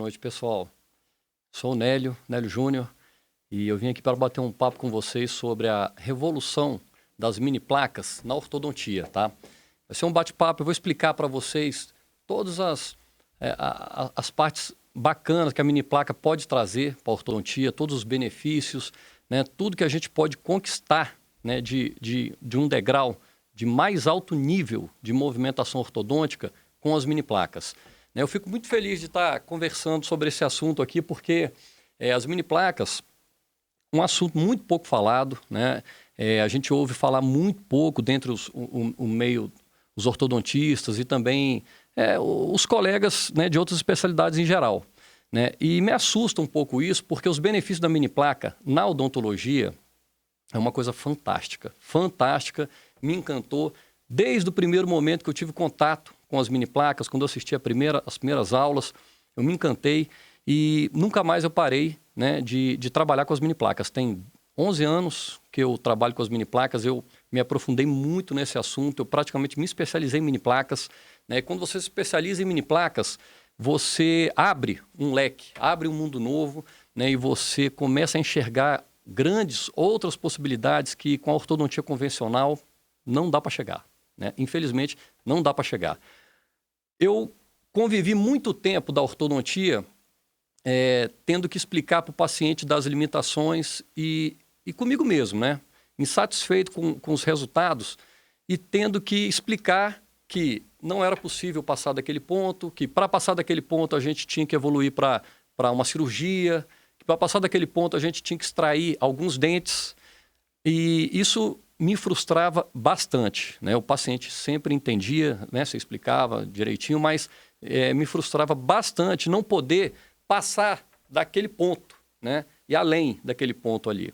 noite, pessoal. Sou o Nélio Júnior, e eu vim aqui para bater um papo com vocês sobre a revolução das mini placas na ortodontia, tá? Vai ser um bate-papo, eu vou explicar para vocês todas as partes bacanas que a mini placa pode trazer para a ortodontia, todos os benefícios, né? Tudo que a gente pode conquistar, né? de um degrau de mais alto nível de movimentação ortodôntica com as mini placas. Eu fico muito feliz de estar conversando sobre esse assunto aqui, porque as mini placas, um assunto muito pouco falado, né? A gente ouve falar muito pouco dentro o meio, os ortodontistas e também os colegas, né, de outras especialidades em geral, né? E me assusta um pouco isso, porque os benefícios da mini placa na odontologia é uma coisa fantástica, fantástica, me encantou desde o primeiro momento que eu tive contato com as mini placas, quando eu assisti as primeiras aulas, eu me encantei e nunca mais eu parei, né, de trabalhar com as mini placas. Tem 11 anos que eu trabalho com as mini placas, eu me aprofundei muito nesse assunto, eu praticamente me especializei em mini placas, né? Quando você se especializa em mini placas, você abre um leque, abre um mundo novo, né? E você começa a enxergar grandes outras possibilidades que com a ortodontia convencional não dá para chegar, né? Infelizmente, não dá para chegar. Eu convivi muito tempo da ortodontia tendo que explicar para o paciente das limitações e comigo mesmo, né? Insatisfeito com os resultados e tendo que explicar que não era possível passar daquele ponto, que para passar daquele ponto a gente tinha que evoluir para uma cirurgia, que para passar daquele ponto a gente tinha que extrair alguns dentes, e isso me frustrava bastante, né? O paciente sempre entendia, né? Você explicava direitinho, mas me frustrava bastante não poder passar daquele ponto, né? E além daquele ponto ali.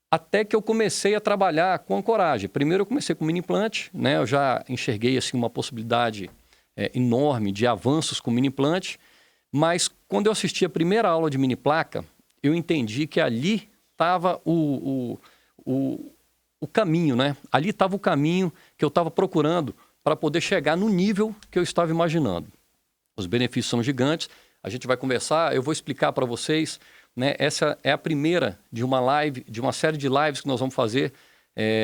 Até que eu comecei a trabalhar com ancoragem. Primeiro eu comecei com mini implante, né? Eu já enxerguei assim, uma possibilidade enorme de avanços com mini implante, mas quando eu assisti a primeira aula de mini placa, eu entendi que ali estava o caminho, né? Ali estava o caminho que eu estava procurando para poder chegar no nível que eu estava imaginando. Os benefícios são gigantes, a gente vai conversar, eu vou explicar para vocês, né? Essa é a primeira de uma live, de uma série de lives que nós vamos fazer,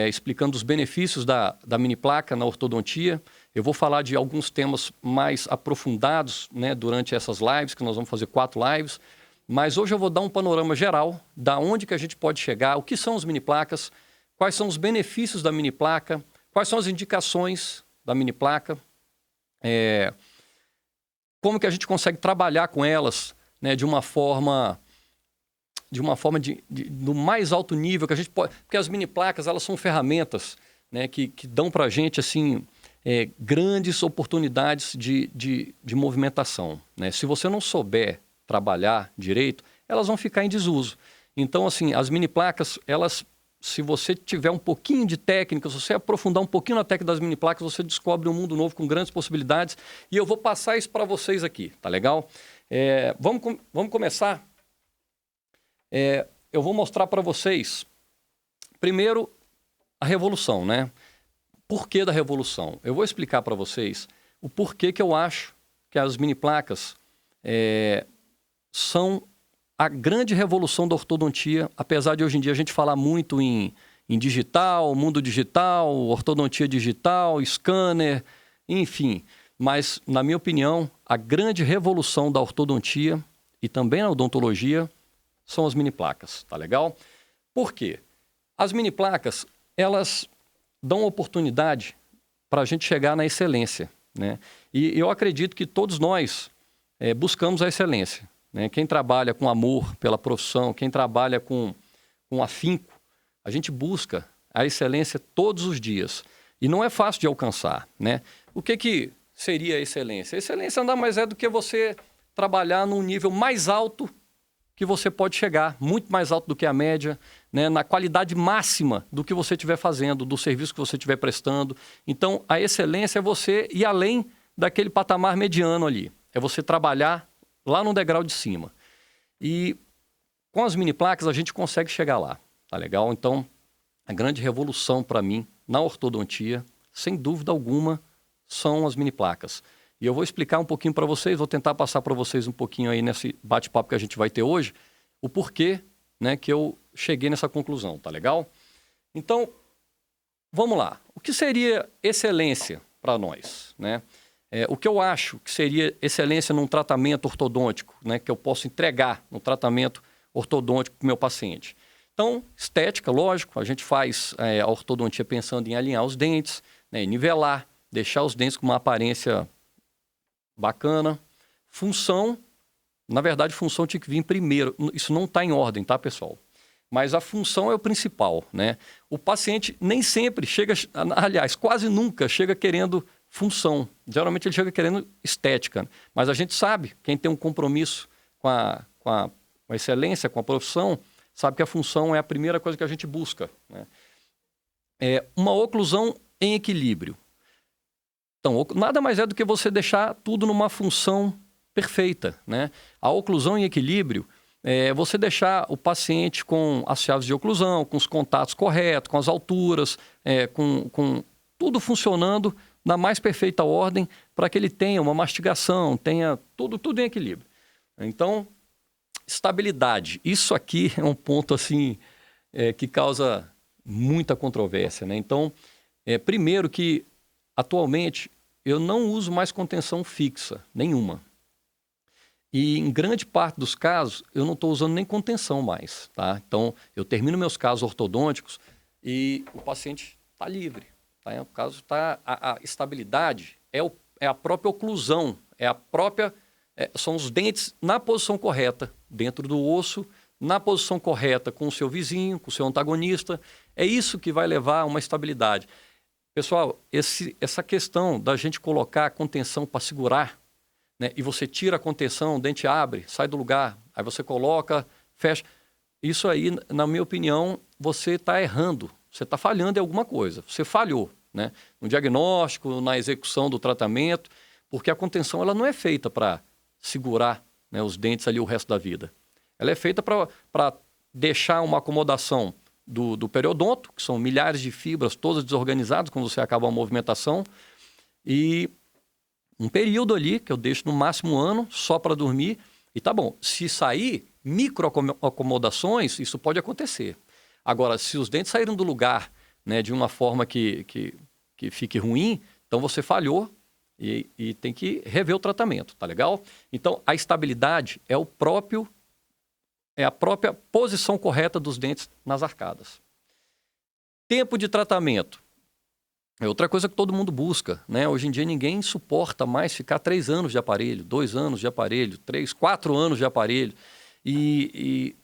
explicando os benefícios da mini placa na ortodontia. Eu vou falar de alguns temas mais aprofundados, né, durante essas lives, que nós vamos fazer 4 lives. Mas hoje eu vou dar um panorama geral da onde que a gente pode chegar, o que são as mini placas, quais são os benefícios da mini placa, quais são as indicações da mini placa, como que a gente consegue trabalhar com elas, né, de uma forma do mais alto nível que a gente pode, porque as mini placas, elas são ferramentas, né, que dão para a gente assim, grandes oportunidades de movimentação, né? Se você não souber trabalhar direito, elas vão ficar em desuso. Então, assim, as mini placas, elas, se você tiver um pouquinho de técnica, se você aprofundar um pouquinho na técnica das mini placas, você descobre um mundo novo com grandes possibilidades. E eu vou passar isso para vocês aqui, tá legal? Vamos começar? Eu vou mostrar para vocês, primeiro, a revolução, né? Porquê da revolução? Eu vou explicar para vocês o porquê que eu acho que as mini placas são a grande revolução da ortodontia, apesar de hoje em dia a gente falar muito em digital, mundo digital, ortodontia digital, scanner, enfim. Mas, na minha opinião, a grande revolução da ortodontia e também na odontologia são as mini placas, tá legal? Por quê? As mini placas, elas dão oportunidade para a gente chegar na excelência, né? E eu acredito que todos nós buscamos a excelência, né? Quem trabalha com amor pela profissão, quem trabalha com afinco, a gente busca a excelência todos os dias. E não é fácil de alcançar, né? O que seria a excelência? A excelência nada mais é do que você trabalhar num nível mais alto que você pode chegar, muito mais alto do que a média, né, na qualidade máxima do que você estiver fazendo, do serviço que você estiver prestando. Então, a excelência é você ir além daquele patamar mediano ali. É você trabalhar lá no degrau de cima. E com as mini placas a gente consegue chegar lá, tá legal? Então, a grande revolução para mim na ortodontia, sem dúvida alguma, são as mini placas. E eu vou explicar um pouquinho para vocês, vou tentar passar para vocês um pouquinho aí nesse bate-papo que a gente vai ter hoje, o porquê, né, que eu cheguei nessa conclusão, tá legal? Então, vamos lá. O que seria excelência para nós, né? O que eu acho que seria excelência num tratamento ortodôntico, né, que eu posso entregar no tratamento ortodôntico para o meu paciente. Então, estética, lógico, a gente faz a ortodontia pensando em alinhar os dentes, né, nivelar, deixar os dentes com uma aparência bacana. Função, na verdade, função tinha que vir primeiro. Isso não está em ordem, tá, pessoal? Mas a função é o principal, né? O paciente nem sempre chega, aliás, quase nunca chega querendo função. Geralmente ele chega querendo estética. Mas a gente sabe, quem tem um compromisso com a excelência, com a profissão, sabe que a função é a primeira coisa que a gente busca, né? Uma oclusão em equilíbrio. Então, nada mais é do que você deixar tudo numa função perfeita, né? A oclusão em equilíbrio é você deixar o paciente com as chaves de oclusão, com os contatos corretos, com as alturas, com tudo funcionando na mais perfeita ordem para que ele tenha uma mastigação, tenha tudo em equilíbrio. Então, estabilidade. Isso aqui é um ponto assim que causa muita controvérsia, né? Então, primeiro que atualmente eu não uso mais contenção fixa, nenhuma. E em grande parte dos casos, eu não estou usando nem contenção mais, tá? Então, eu termino meus casos ortodônticos e o paciente está livre, tá? O caso tá, a estabilidade é a própria oclusão, são os dentes na posição correta, dentro do osso, na posição correta com o seu vizinho, com o seu antagonista. É isso que vai levar a uma estabilidade. Pessoal, essa questão da gente colocar a contenção para segurar, né, e você tira a contenção, o dente abre, sai do lugar, aí você coloca, fecha. Isso aí, na minha opinião, você está errando, você está falhando em alguma coisa. Você falhou, né, no diagnóstico, na execução do tratamento, porque a contenção ela não é feita para segurar, né, os dentes ali o resto da vida. Ela é feita para deixar uma acomodação do periodonto, que são milhares de fibras, todas desorganizadas, quando você acaba a movimentação, e um período ali, que eu deixo no máximo um ano, só para dormir, e tá bom. Se sair microacomodações, isso pode acontecer. Agora, se os dentes saírem do lugar, né, de uma forma que fique ruim, então você falhou e tem que rever o tratamento, tá legal? Então, a estabilidade é a própria posição correta dos dentes nas arcadas. Tempo de tratamento. É outra coisa que todo mundo busca, né? Hoje em dia ninguém suporta mais ficar 3 anos de aparelho, 2 anos de aparelho, 3, 4 anos de aparelho.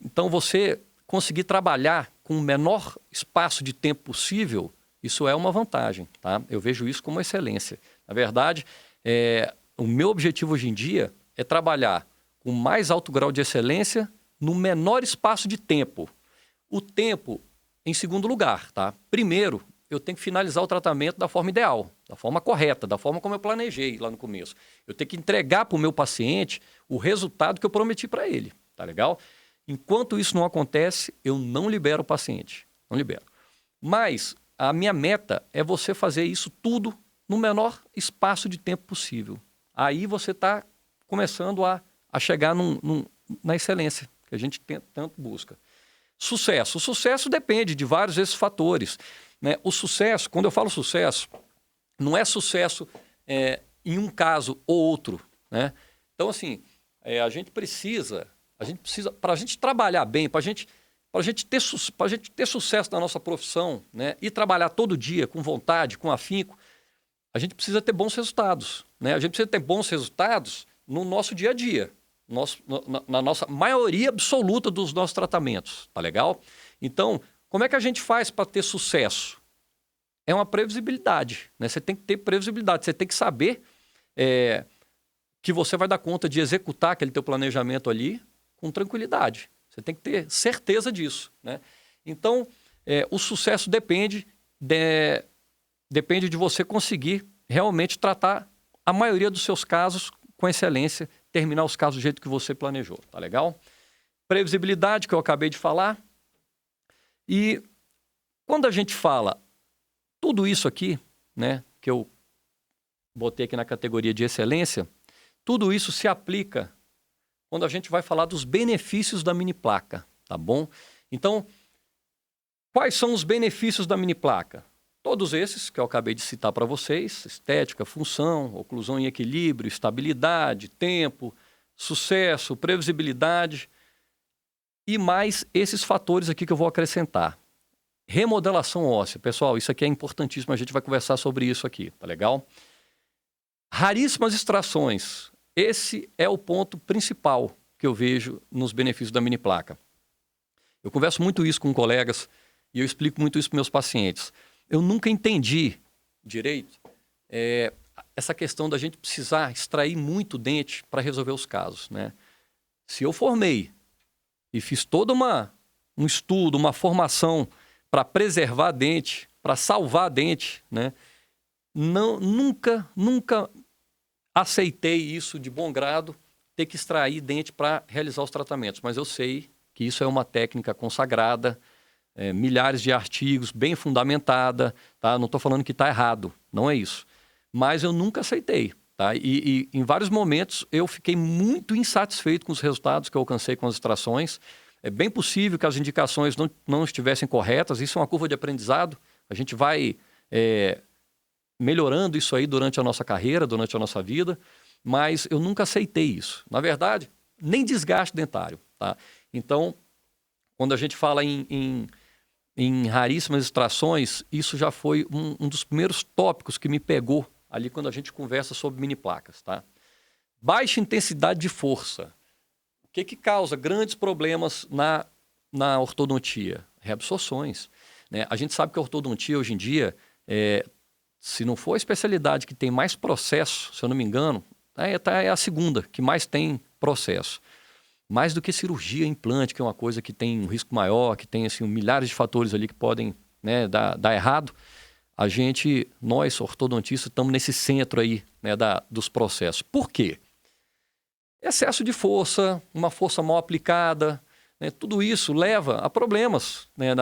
Então você conseguir trabalhar com o menor espaço de tempo possível, isso é uma vantagem, tá? Eu vejo isso como excelência. Na verdade, o meu objetivo hoje em dia é trabalhar com mais alto grau de excelência no menor espaço de tempo. O tempo em segundo lugar, tá? Primeiro, eu tenho que finalizar o tratamento da forma ideal, da forma correta, da forma como eu planejei lá no começo. Eu tenho que entregar para o meu paciente o resultado que eu prometi para ele, tá legal? Enquanto isso não acontece, eu não libero o paciente, não libero. Mas a minha meta é você fazer isso tudo no menor espaço de tempo possível. Aí você está começando a chegar na excelência que a gente tanto busca. Sucesso. O sucesso depende de vários desses fatores, né? O sucesso, quando eu falo sucesso, não é sucesso em um caso ou outro, né? Então, assim, a gente precisa, para a gente trabalhar bem, para a gente ter sucesso na nossa profissão, né? E trabalhar todo dia com vontade, com afinco, a gente precisa ter bons resultados, né? A gente precisa ter bons resultados no nosso dia a dia. Na nossa maioria absoluta dos nossos tratamentos, tá legal? Então, como é que a gente faz para ter sucesso? É uma previsibilidade, né? Você tem que ter previsibilidade, você tem que saber que você vai dar conta de executar aquele teu planejamento ali com tranquilidade. Você tem que ter certeza disso, né? Então, o sucesso depende de você conseguir realmente tratar a maioria dos seus casos com excelência, terminar os casos do jeito que você planejou, tá legal? Previsibilidade, que eu acabei de falar. E quando a gente fala tudo isso aqui, né, que eu botei aqui na categoria de excelência, tudo isso se aplica quando a gente vai falar dos benefícios da mini placa, tá bom? Então, quais são os benefícios da mini placa? Todos esses que eu acabei de citar para vocês: estética, função, oclusão em equilíbrio, estabilidade, tempo, sucesso, previsibilidade e mais esses fatores aqui que eu vou acrescentar. Remodelação óssea. Pessoal, isso aqui é importantíssimo, a gente vai conversar sobre isso aqui, tá legal? Raríssimas extrações. Esse é o ponto principal que eu vejo nos benefícios da mini placa. Eu converso muito isso com colegas e eu explico muito isso para meus pacientes. Eu nunca entendi direito essa questão da gente precisar extrair muito dente para resolver os casos, né? Se eu formei e fiz todo um estudo, uma formação para preservar dente, para salvar dente, né? Nunca aceitei isso de bom grado, ter que extrair dente para realizar os tratamentos. Mas eu sei que isso é uma técnica consagrada, milhares de artigos, bem fundamentada, tá? Não estou falando que está errado, não é isso. Mas eu nunca aceitei, tá? E em vários momentos eu fiquei muito insatisfeito com os resultados que eu alcancei com as extrações. É bem possível que as indicações não estivessem corretas, isso é uma curva de aprendizado, a gente vai melhorando isso aí durante a nossa carreira, durante a nossa vida, mas eu nunca aceitei isso. Na verdade, nem desgaste dentário, tá? Então, quando a gente fala em raríssimas extrações, isso já foi um dos primeiros tópicos que me pegou ali quando a gente conversa sobre mini placas, tá? Baixa intensidade de força. O que causa grandes problemas na ortodontia? Reabsorções, né? A gente sabe que a ortodontia hoje em dia, se não for a especialidade que tem mais processo, se eu não me engano, é a segunda que mais tem processo. Mais do que cirurgia, implante, que é uma coisa que tem um risco maior, que tem assim, milhares de fatores ali que podem, né, dar errado. Nós ortodontistas, estamos nesse centro aí, né, dos processos. Por quê? Excesso de força, uma força mal aplicada, né, tudo isso leva a problemas, né,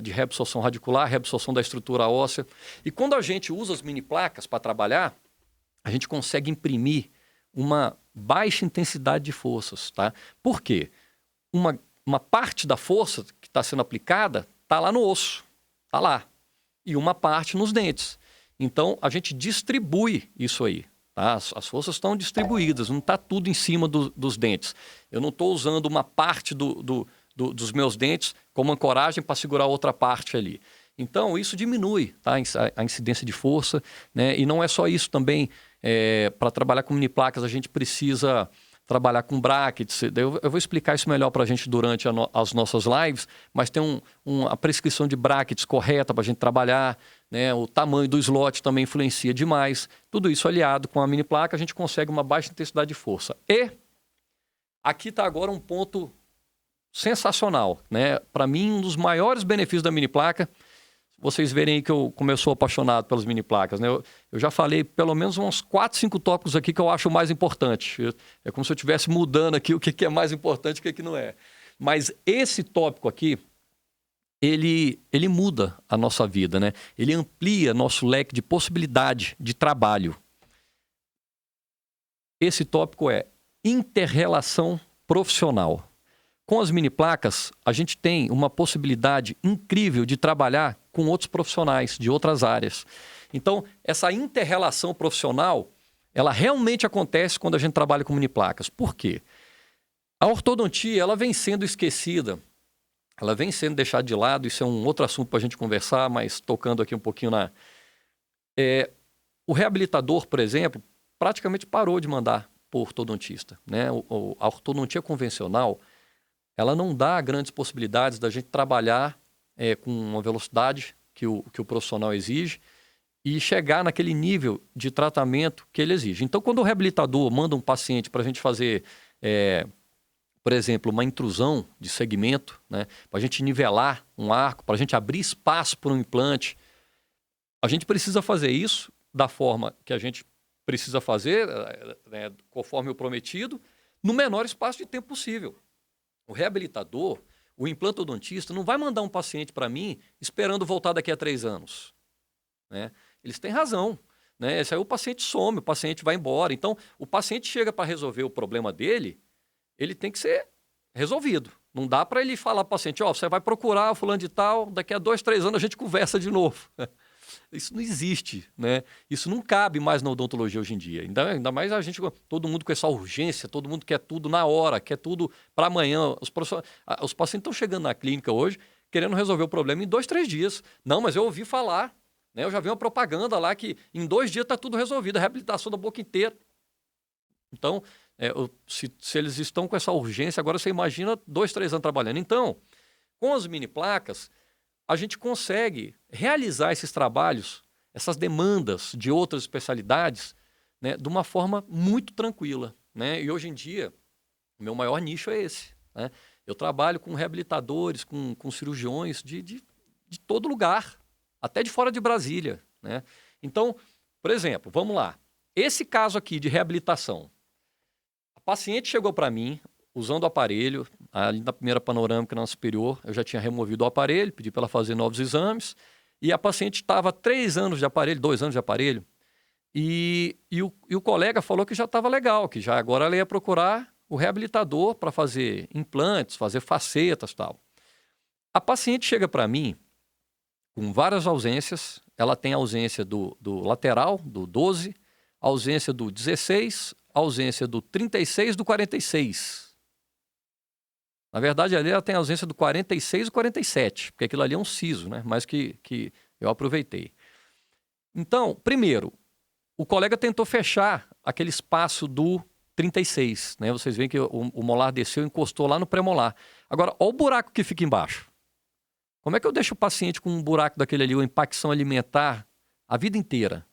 de reabsorção radicular, reabsorção da estrutura óssea. E quando a gente usa as mini placas para trabalhar, a gente consegue imprimir uma baixa intensidade de forças, tá? Por quê? Uma parte da força que está sendo aplicada está lá no osso, está lá. E uma parte nos dentes. Então, a gente distribui isso aí, tá? As forças estão distribuídas, não está tudo em cima dos dentes. Eu não estou usando uma parte dos meus dentes como ancoragem para segurar outra parte ali. Então, isso diminui, tá? A incidência de força, né? E não é só isso também. Para trabalhar com mini placas, a gente precisa trabalhar com brackets. Eu vou explicar isso melhor para a gente durante as nossas lives, mas tem a prescrição de brackets correta para a gente trabalhar, né? O tamanho do slot também influencia demais. Tudo isso aliado com a mini placa, a gente consegue uma baixa intensidade de força. E aqui está agora um ponto sensacional, né? Para mim, um dos maiores benefícios da mini placa. Vocês verem aí como eu sou apaixonado pelas mini placas, né? Eu já falei pelo menos uns 4, 5 tópicos aqui que eu acho mais importante. É como se eu estivesse mudando aqui o que é mais importante e o que não é. Mas esse tópico aqui, ele muda a nossa vida, né? Ele amplia nosso leque de possibilidade de trabalho. Esse tópico é inter-relação profissional. Com as mini placas, a gente tem uma possibilidade incrível de trabalhar com outros profissionais de outras áreas. Então, essa inter-relação profissional, ela realmente acontece quando a gente trabalha com mini placas. Por quê? A ortodontia, ela vem sendo esquecida, ela vem sendo deixada de lado, isso é um outro assunto para a gente conversar, mas tocando aqui um pouquinho o reabilitador, por exemplo, praticamente parou de mandar para o ortodontista, né? A ortodontia convencional, ela não dá grandes possibilidades da gente trabalhar com uma velocidade que o profissional exige e chegar naquele nível de tratamento que ele exige. Então, quando o reabilitador manda um paciente para a gente fazer, por exemplo, uma intrusão de segmento, né, para a gente nivelar um arco, para a gente abrir espaço para um implante, a gente precisa fazer isso da forma que a gente precisa fazer, né, conforme o prometido, no menor espaço de tempo possível. O reabilitador, o implantodontista, não vai mandar um paciente para mim esperando voltar daqui a 3 anos, né? Eles têm razão. né? Esse aí o paciente some, o paciente vai embora. Então, o paciente chega para resolver o problema dele, ele tem que ser resolvido. Não dá para ele falar para o paciente, ó, você vai procurar o fulano de tal, daqui a 2, 3 anos a gente conversa de novo. Isso não existe, né? Isso não cabe mais na odontologia hoje em dia. Ainda mais a gente, todo mundo com essa urgência, todo mundo quer tudo na hora, quer tudo para amanhã. Os pacientes estão chegando na clínica hoje querendo resolver o problema em 2, 3 dias. Não, mas eu ouvi falar, né? Eu já vi uma propaganda lá que em 2 dias está tudo resolvido, a reabilitação da boca inteira. Então, se eles estão com essa urgência, agora você imagina 2, 3 anos trabalhando. Então, com as mini placas, a gente consegue realizar esses trabalhos, essas demandas de outras especialidades, né, de uma forma muito tranquila, né? E hoje em dia, o meu maior nicho é esse, né? Eu trabalho com reabilitadores, com cirurgiões de todo lugar, até de fora de Brasília, né? Então, por exemplo, vamos lá. Esse caso aqui de reabilitação, a paciente chegou para mim, usando o aparelho, ali na primeira panorâmica, na superior, eu já tinha removido o aparelho, pedi para ela fazer novos exames, e a paciente estava 3 anos de aparelho, 2 anos de aparelho, e o colega falou que já estava legal, que já agora ela ia procurar o reabilitador para fazer implantes, fazer facetas e tal. A paciente chega para mim com várias ausências, ela tem ausência do lateral, do 12, ausência do 16, ausência do 36 e do 46. Na verdade, ali ela tem a ausência do 46 e 47, porque aquilo ali é um siso, né? Mas que eu aproveitei. Então, primeiro, o colega tentou fechar aquele espaço do 36, né? Vocês veem que o molar desceu e encostou lá no premolar. Agora, olha o buraco que fica embaixo. Como é que eu deixo o paciente com um buraco daquele ali, uma impacção alimentar, a vida inteira?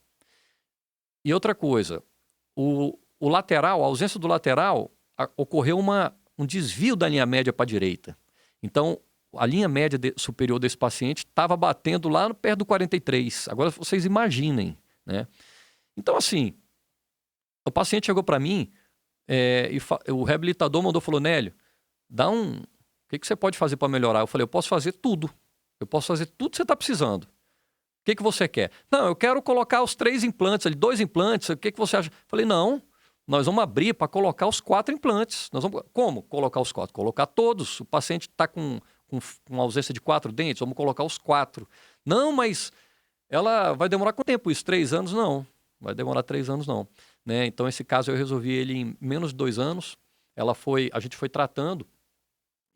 E outra coisa, o lateral, a ausência do lateral, ocorreu um desvio da linha média para a direita. Então, a linha média superior desse paciente estava batendo lá no perto do 43. Agora, vocês imaginem, né? Então, assim, o paciente chegou para mim e o reabilitador falou, Nélio, o que você pode fazer para melhorar? Eu falei, eu posso fazer tudo. Eu posso fazer tudo que você está precisando. O que você quer? Não, eu quero colocar os 3 implantes ali, 2 implantes. O que você acha? Eu falei, não. Nós vamos abrir para colocar os 4 implantes. Como colocar os 4? Colocar todos. O paciente está com ausência de 4 dentes, vamos colocar os 4. Não, mas ela vai demorar quanto tempo isso? 3 anos? Não. Vai demorar 3 anos, não. Né? Então, esse caso eu resolvi ele em menos de 2 anos. A gente foi tratando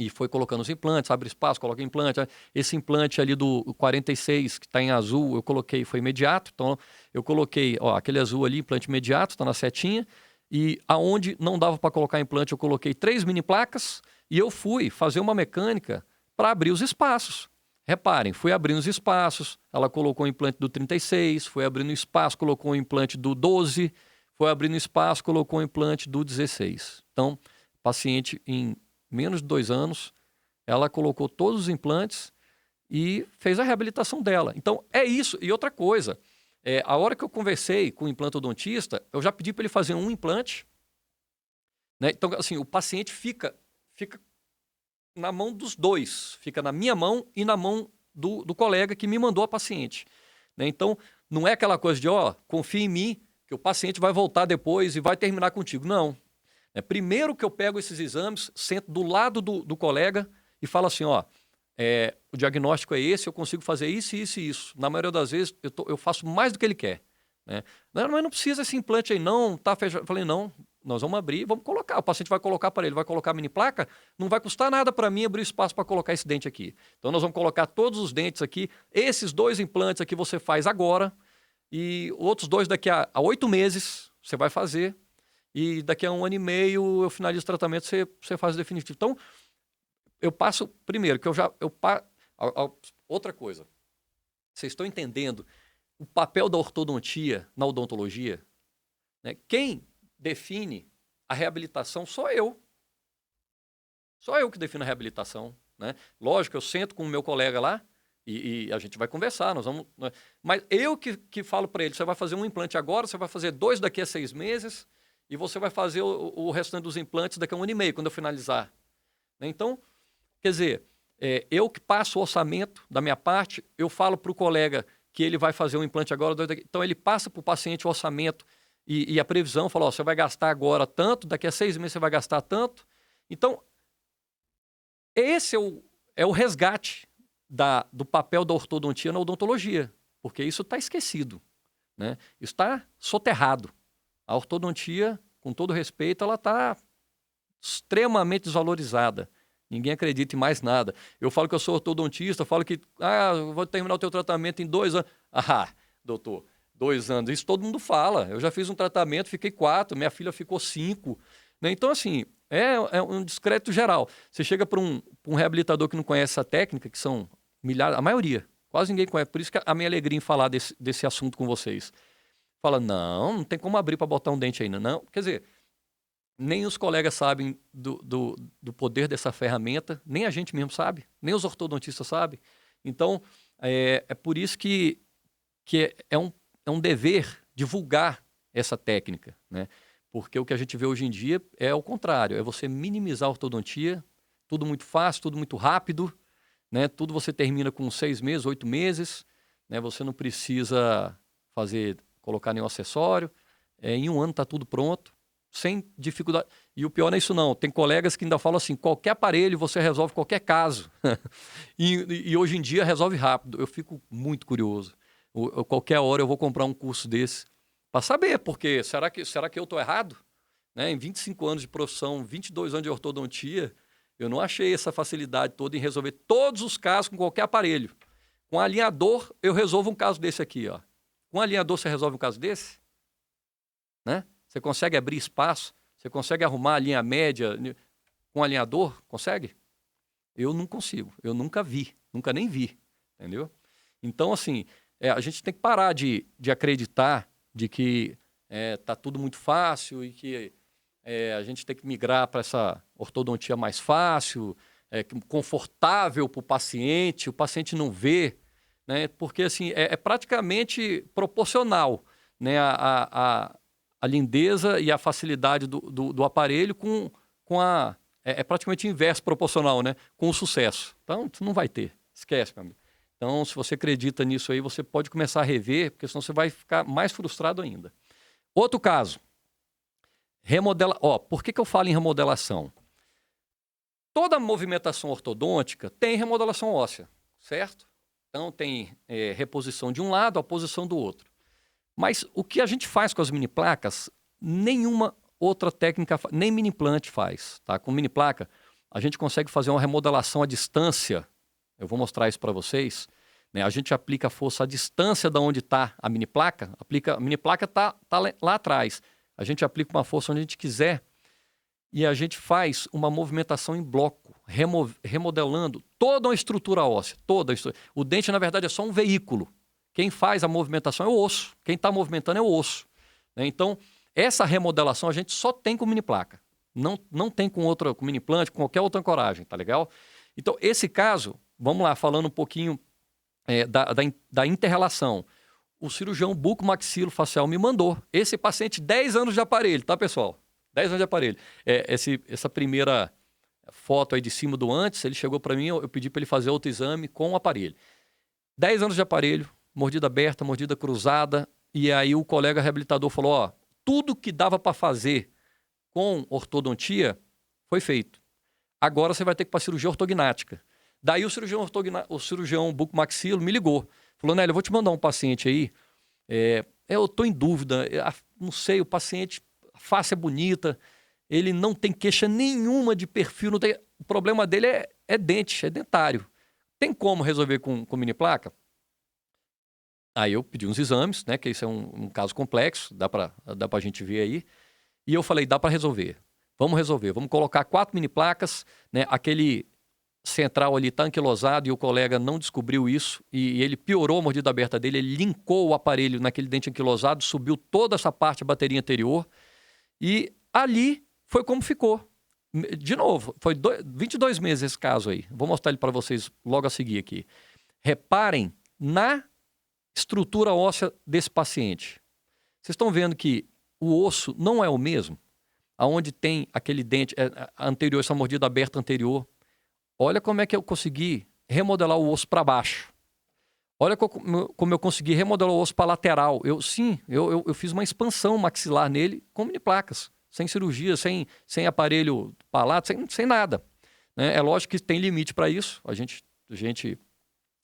e foi colocando os implantes, abre espaço, coloca implante. Esse implante ali do 46, que está em azul, eu coloquei, foi imediato. Então, eu coloquei, aquele azul ali, implante imediato, está na setinha. E aonde não dava para colocar implante, eu coloquei 3 mini placas e eu fui fazer uma mecânica para abrir os espaços. Reparem, fui abrindo os espaços, ela colocou o implante do 36, foi abrindo espaço, colocou o implante do 12, foi abrindo espaço, colocou o implante do 16. Então, paciente em menos de 2 anos, ela colocou todos os implantes e fez a reabilitação dela. Então, é isso. E outra coisa, a hora que eu conversei com o implantodontista, eu já pedi para ele fazer um implante, né? Então, assim, o paciente fica na mão dos dois, fica na minha mão e na mão do colega que me mandou a paciente, né? Então, não é aquela coisa de, confia em mim, que o paciente vai voltar depois e vai terminar contigo. Não. Primeiro que eu pego esses exames, sento do lado do colega e falo assim, o diagnóstico é esse, eu consigo fazer isso, isso e isso. Na maioria das vezes, eu faço mais do que ele quer, né? Não, mas não precisa esse implante aí não, tá fechado. Eu falei, não, nós vamos abrir, vamos colocar. O paciente vai colocar para ele, vai colocar a mini placa, não vai custar nada para mim abrir espaço para colocar esse dente aqui. Então, nós vamos colocar todos os dentes aqui, esses 2 implantes aqui você faz agora, e outros 2 daqui a 8 meses você vai fazer, e daqui a 1 ano e meio eu finalizo o tratamento, você faz o definitivo. Então, eu passo, primeiro, que outra coisa, vocês estão entendendo o papel da ortodontia na odontologia? Né? Quem define a reabilitação sou eu. Só eu que defino a reabilitação, né? Lógico, eu sento com o meu colega lá e a gente vai conversar, nós vamos... Né? Mas eu que falo para ele, você vai fazer um implante agora, você vai fazer 2 daqui a 6 meses e você vai fazer o restante dos implantes daqui a 1 ano e meio, quando eu finalizar. Então, quer dizer, eu que passo o orçamento da minha parte, eu falo para o colega que ele vai fazer um implante agora. Então, ele passa para o paciente o orçamento e a previsão, fala, ó, você vai gastar agora tanto, daqui a 6 meses você vai gastar tanto. Então, esse é o resgate do papel da ortodontia na odontologia, porque isso está esquecido, né? Isso está soterrado. A ortodontia, com todo respeito, ela está extremamente desvalorizada. Ninguém acredita em mais nada. Eu falo que eu sou ortodontista, falo que eu vou terminar o teu tratamento em 2 anos. Ah, doutor, 2 anos. Isso todo mundo fala. Eu já fiz um tratamento, fiquei 4, minha filha ficou 5. Né? Então, assim, é um descrédito geral. Você chega para um reabilitador que não conhece essa técnica, que são milhares, a maioria, quase ninguém conhece. Por isso que a minha alegria em falar desse assunto com vocês. Fala, não tem como abrir para botar um dente ainda. Não, quer dizer, nem os colegas sabem do poder dessa ferramenta, nem a gente mesmo sabe, nem os ortodontistas sabem. Então, é por isso que é um dever divulgar essa técnica, né? Porque o que a gente vê hoje em dia é o contrário, é você minimizar a ortodontia, tudo muito fácil, tudo muito rápido, né? Tudo você termina com 6 meses, 8 meses, né? Você não precisa colocar nenhum acessório, em 1 ano está tudo pronto, sem dificuldade. E o pior não é isso não, tem colegas que ainda falam assim, qualquer aparelho você resolve qualquer caso. e hoje em dia resolve rápido. Eu fico muito curioso. Qualquer hora eu vou comprar um curso desse para saber, porque será que eu estou errado? Né? Em 25 anos de profissão, 22 anos de ortodontia, eu não achei essa facilidade toda em resolver todos os casos com qualquer aparelho. Com alinhador, eu resolvo um caso desse aqui. Ó. Com alinhador, você resolve um caso desse? Né? Você consegue abrir espaço? Você consegue arrumar a linha média com alinhador? Consegue? Eu não consigo. Eu nunca vi. Nunca nem vi. Entendeu? Então, assim, a gente tem que parar de acreditar de que tá tudo muito fácil e que a gente tem que migrar para essa ortodontia mais fácil, confortável para o paciente não vê, né? Porque assim, é praticamente proporcional, né? A lindeza e a facilidade do aparelho com a... É praticamente inverso proporcional, né? Com o sucesso. Então, não vai ter. Esquece, meu amigo. Então, se você acredita nisso aí, você pode começar a rever, porque senão você vai ficar mais frustrado ainda. Outro caso. Por que eu falo em remodelação? Toda movimentação ortodôntica tem remodelação óssea, certo? Então, tem reposição de um lado, a posição do outro. Mas o que a gente faz com as mini placas, nenhuma outra técnica, nem mini implante faz. Tá? Com mini placa, a gente consegue fazer uma remodelação à distância. Eu vou mostrar isso para vocês. Né? A gente aplica a força à distância de onde está a mini placa. A mini placa está lá atrás. A gente aplica uma força onde a gente quiser. E a gente faz uma movimentação em bloco, remodelando toda a estrutura óssea. O dente, na verdade, é só um veículo. Quem faz a movimentação é o osso. Quem está movimentando é o osso. Né? Então, essa remodelação a gente só tem com mini placa. Não tem com mini implante, com qualquer outra ancoragem, tá legal? Então, esse caso, vamos lá, falando um pouquinho da inter-relação. O cirurgião bucomaxilofacial me mandou. Esse paciente, 10 anos de aparelho, tá, pessoal? 10 anos de aparelho. Essa primeira foto aí de cima do antes, ele chegou para mim, eu pedi para ele fazer outro exame com o aparelho. 10 anos de aparelho, mordida aberta, mordida cruzada, e aí o colega reabilitador falou, ó, tudo que dava para fazer com ortodontia foi feito. Agora você vai ter que ir para cirurgia ortognática. Daí o cirurgião bucomaxilo me ligou. Falou, Nélio, eu vou te mandar um paciente aí. Eu estou em dúvida, não sei, o paciente, a face é bonita, ele não tem queixa nenhuma de perfil, o problema dele é dente, é dentário. Tem como resolver com mini placa? Aí eu pedi uns exames, né, que isso é um caso complexo, dá pra gente ver aí. E eu falei, dá para resolver. Vamos resolver. Vamos colocar 4 mini placas, né, aquele central ali está anquilosado e o colega não descobriu isso e ele piorou a mordida aberta dele, ele linkou o aparelho naquele dente anquilosado, subiu toda essa parte da bateria anterior e ali foi como ficou. De novo, foi 22 meses esse caso aí. Vou mostrar ele para vocês logo a seguir aqui. Reparem na estrutura óssea desse paciente. Vocês estão vendo que o osso não é o mesmo? Aonde tem aquele dente anterior, essa mordida aberta anterior. Olha como é que eu consegui remodelar o osso para baixo. Olha como eu consegui remodelar o osso palateral. Eu fiz uma expansão maxilar nele com mini placas, sem cirurgia, sem aparelho palato, sem nada. Né? É lógico que tem limite para isso. A gente,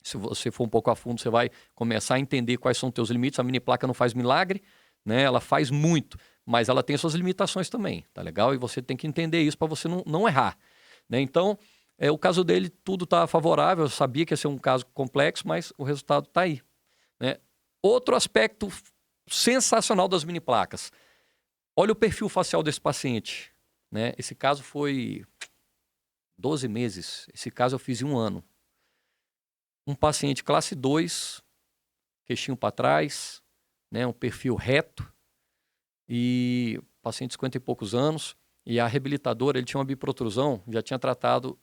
se você for um pouco a fundo, você vai começar a entender quais são os teus limites. A mini placa não faz milagre, né? Ela faz muito, mas ela tem suas limitações também, tá legal? E você tem que entender isso para você não errar. Né? Então, o caso dele, tudo está favorável. Eu sabia que ia ser um caso complexo, mas o resultado está aí. Né? Outro aspecto sensacional das mini placas. Olha o perfil facial desse paciente. Né? Esse caso foi 12 meses. Esse caso eu fiz em 1 ano. Um paciente classe 2, queixinho para trás, né? Um perfil reto, e paciente de 50 e poucos anos. E a reabilitadora, ele tinha uma biprotrusão, já tinha tratado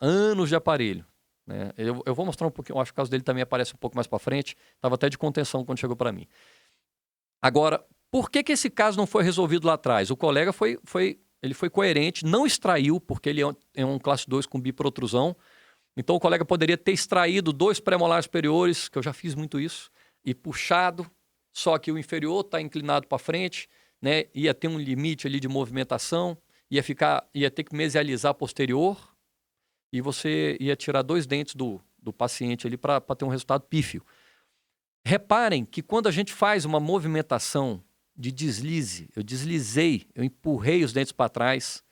anos de aparelho. Né? Eu vou mostrar um pouquinho, eu acho que o caso dele também aparece um pouco mais para frente, estava até de contenção quando chegou para mim. Agora, por que esse caso não foi resolvido lá atrás? O colega ele foi coerente, não extraiu, porque ele é um classe 2 com biprotrusão. Então o colega poderia ter extraído 2 pré-molares superiores, que eu já fiz muito isso, e puxado, só que o inferior está inclinado para frente, né? Ia ter um limite ali de movimentação, ia ter que mesializar posterior, e você ia tirar 2 dentes do paciente ali para ter um resultado pífio. Reparem que quando a gente faz uma movimentação de deslize, eu deslizei, eu empurrei os dentes para trás,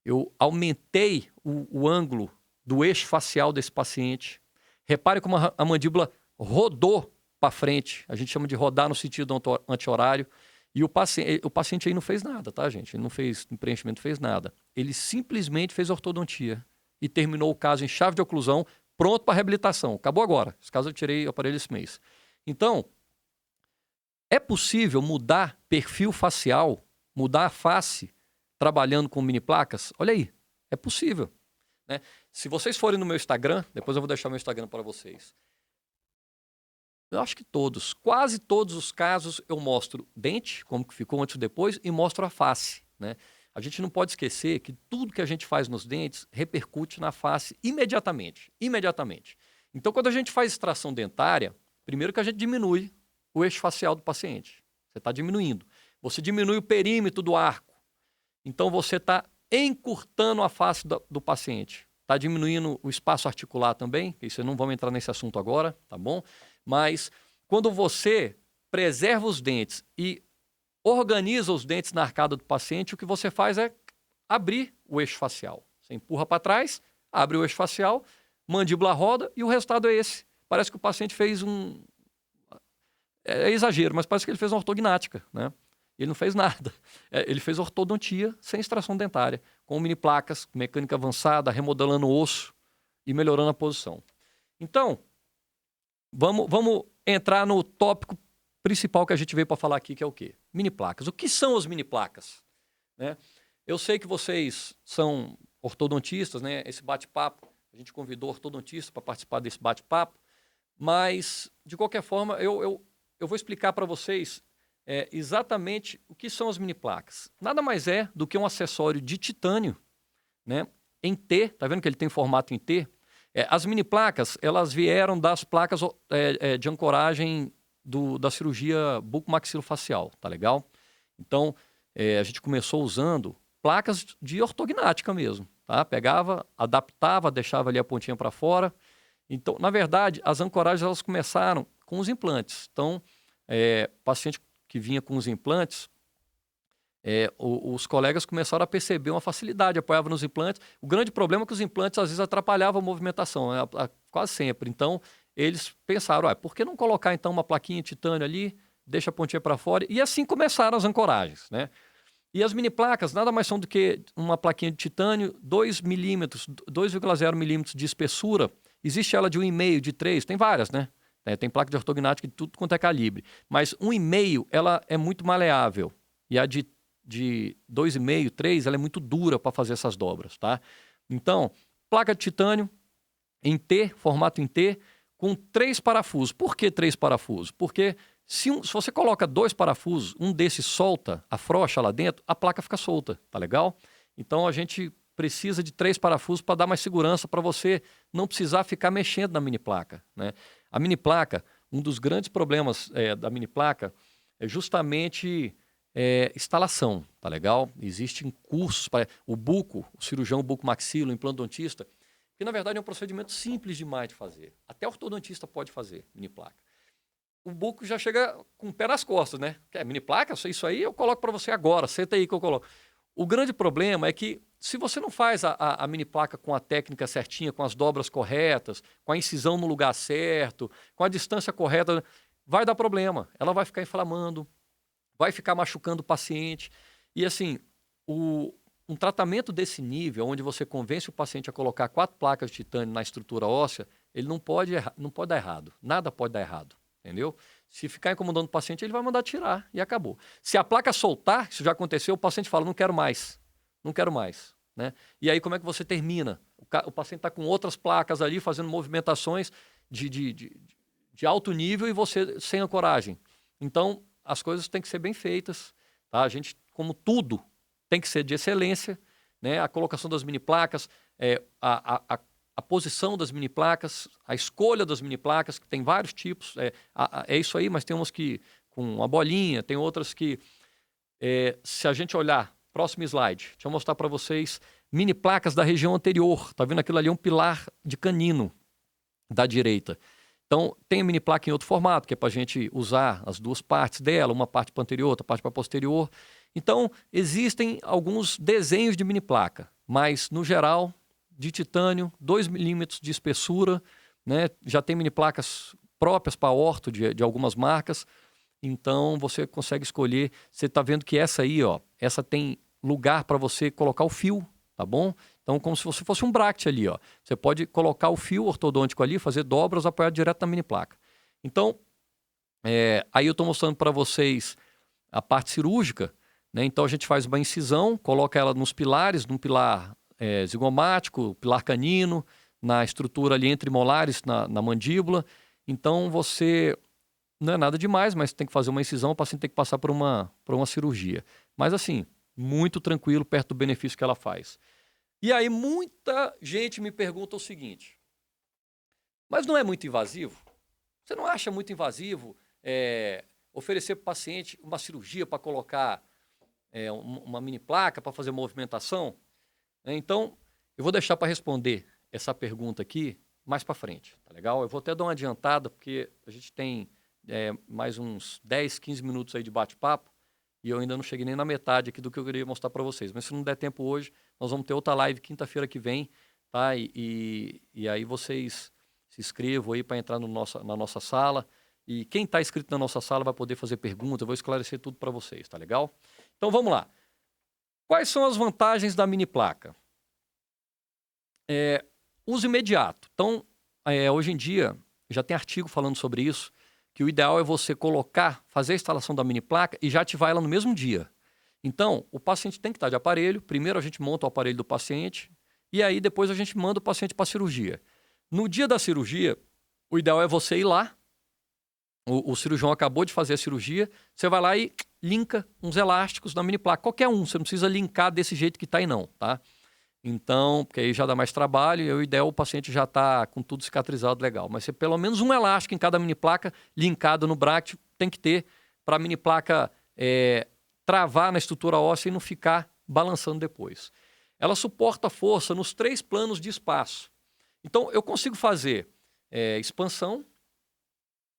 eu aumentei o ângulo do eixo facial desse paciente. Repare como a mandíbula rodou para frente, a gente chama de rodar no sentido anti-horário. E o paciente aí não fez nada, tá, gente? Ele não fez preenchimento, fez nada. Ele simplesmente fez ortodontia e terminou o caso em chave de oclusão, pronto para reabilitação. Acabou agora. Esse caso eu tirei o aparelho esse mês. Então, é possível mudar perfil facial, mudar a face, trabalhando com mini placas? Olha aí, é possível. Né? Se vocês forem no meu Instagram, depois eu vou deixar meu Instagram para vocês. Eu acho que quase todos os casos eu mostro dente, como que ficou antes e depois, e mostro a face. Né? A gente não pode esquecer que tudo que a gente faz nos dentes repercute na face imediatamente. Então, quando a gente faz extração dentária, primeiro que a gente diminui o eixo facial do paciente. Você está diminuindo. Você diminui o perímetro do arco. Então, você está encurtando a face do paciente. Está diminuindo o espaço articular também, que isso não vamos entrar nesse assunto agora, tá bom? Mas quando você preserva os dentes e organiza os dentes na arcada do paciente, o que você faz é abrir o eixo facial. Você empurra para trás, abre o eixo facial, mandíbula roda e o resultado é esse. Parece que o paciente fez é exagero, mas parece que ele fez uma ortognática, né? Ele não fez nada. Ele fez ortodontia sem extração dentária, com mini placas, mecânica avançada, remodelando o osso e melhorando a posição. Então, vamos entrar no tópico principal que a gente veio para falar aqui, que é o quê? Mini placas. O que são as mini placas? Né? Eu sei que vocês são ortodontistas, né? Esse bate-papo, a gente convidou ortodontistas para participar desse bate-papo, mas, de qualquer forma, eu vou explicar para vocês exatamente o que são as mini placas. Nada mais é do que um acessório de titânio, né? Em T, tá vendo que ele tem formato em T? As mini placas, elas vieram das placas de ancoragem da cirurgia bucomaxilofacial, tá legal? Então, a gente começou usando placas de ortognática mesmo, tá? Pegava, adaptava, deixava ali a pontinha para fora. Então, na verdade, as ancoragens elas começaram com os implantes. Então, paciente que vinha com os implantes, os colegas começaram a perceber uma facilidade, apoiavam nos implantes. O grande problema é que os implantes às vezes atrapalhavam a movimentação, né? Quase sempre. Então, eles pensaram, por que não colocar então uma plaquinha de titânio ali, deixa a pontinha para fora? E assim começaram as ancoragens, né? E as mini placas nada mais são do que uma plaquinha de titânio, 2 milímetros, 2,0 milímetros de espessura. Existe ela de 1,5, de 3, tem várias, né? Tem placa de ortognática de tudo quanto é calibre. Mas 1,5, ela é muito maleável. E a de 2,5, 3, ela é muito dura para fazer essas dobras, tá? Então, placa de titânio em T, formato em T, com 3 parafusos. Por que 3 parafusos? Porque se você coloca 2 parafusos, um desses solta, afrouxa lá dentro, a placa fica solta, tá legal? Então, a gente precisa de 3 parafusos para dar mais segurança, para você não precisar ficar mexendo na mini placa, né? A mini placa, um dos grandes problemas da mini placa é justamente instalação, tá legal? Existem cursos para o cirurgião bucomaxilo, o implantodontista, que na verdade é um procedimento simples demais de fazer. Até ortodontista pode fazer mini placa. O buco já chega com o pé nas costas, né? Quer mini placa? Isso aí eu coloco para você agora, senta aí que eu coloco. O grande problema é que se você não faz a mini placa com a técnica certinha, com as dobras corretas, com a incisão no lugar certo, com a distância correta, vai dar problema. Ela vai ficar inflamando, vai ficar machucando o paciente. E assim, um tratamento desse nível, onde você convence o paciente a colocar 4 placas de titânio na estrutura óssea, ele não pode dar errado. Nada pode dar errado, entendeu? Se ficar incomodando o paciente, ele vai mandar tirar e acabou. Se a placa soltar, isso já aconteceu, o paciente fala, não quero mais, não quero mais. Né? E aí como é que você termina? O paciente está com outras placas ali, fazendo movimentações de alto nível e você sem ancoragem. Então, as coisas têm que ser bem feitas. Tá? A gente, como tudo, tem que ser de excelência. Né? A colocação das mini placas, a posição das mini placas, a escolha das mini placas, que tem vários tipos. É isso aí, mas tem umas que com uma bolinha, tem outras que, se a gente olhar, próximo slide, deixa eu mostrar para vocês mini placas da região anterior. Está vendo aquilo ali? É um pilar de canino da direita. Então, tem a mini placa em outro formato, que é para a gente usar as duas partes dela, uma parte para anterior, outra parte para posterior. Então, existem alguns desenhos de mini placa, mas, no geral, de titânio, 2 milímetros de espessura, né? Já tem mini placas próprias para orto de algumas marcas, então você consegue escolher. Você está vendo que essa aí, ó, essa tem lugar para você colocar o fio, tá bom? Então, como se você fosse um bracket ali, ó. Você pode colocar o fio ortodôntico ali, fazer dobras, apoiar direto na mini placa. Então, aí eu estou mostrando para vocês a parte cirúrgica, né? Então, a gente faz uma incisão, coloca ela nos pilares, num pilar zigomático, pilar canino, na estrutura ali entre molares, na mandíbula. Então, você... Não é nada demais, mas tem que fazer uma incisão, o paciente tem que passar por uma cirurgia. Mas, assim, muito tranquilo, perto do benefício que ela faz. E aí muita gente me pergunta o seguinte, mas não é muito invasivo? Você não acha muito invasivo oferecer para o paciente uma cirurgia para colocar uma mini placa para fazer movimentação? Então, eu vou deixar para responder essa pergunta aqui mais para frente, tá legal? Eu vou até dar uma adiantada, porque a gente tem mais uns 10, 15 minutos aí de bate-papo, e eu ainda não cheguei nem na metade aqui do que eu queria mostrar para vocês. Mas se não der tempo hoje, nós vamos ter outra live quinta-feira que vem, tá? E aí vocês se inscrevam aí para entrar na nossa sala. E quem está inscrito na nossa sala vai poder fazer perguntas, eu vou esclarecer tudo para vocês, tá legal? Então vamos lá. Quais são as vantagens da mini placa? Uso imediato. Então, hoje em dia, já tem artigo falando sobre isso, que o ideal é você fazer a instalação da mini placa e já ativar ela no mesmo dia. Então, o paciente tem que estar de aparelho. Primeiro a gente monta o aparelho do paciente e aí depois a gente manda o paciente para a cirurgia. No dia da cirurgia, o ideal é você ir lá. O cirurgião acabou de fazer a cirurgia, você vai lá e linka uns elásticos na mini placa. Qualquer um, você não precisa linkar desse jeito que está aí não, tá? Então, porque aí já dá mais trabalho e o ideal é o paciente já está com tudo cicatrizado legal. Mas pelo menos um elástico em cada mini placa linkado no bracket tem que ter para a mini placa travar na estrutura óssea e não ficar balançando depois. Ela suporta força nos 3 planos de espaço. Então, eu consigo fazer expansão,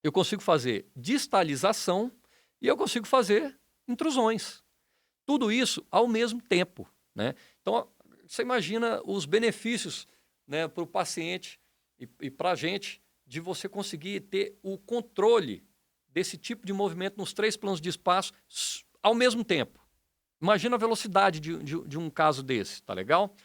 eu consigo fazer distalização e eu consigo fazer intrusões. Tudo isso ao mesmo tempo, né? Então, você imagina os benefícios, né, para o paciente e para a gente de você conseguir ter o controle desse tipo de movimento nos 3 planos de espaço ao mesmo tempo. Imagina a velocidade de um caso desse, tá legal?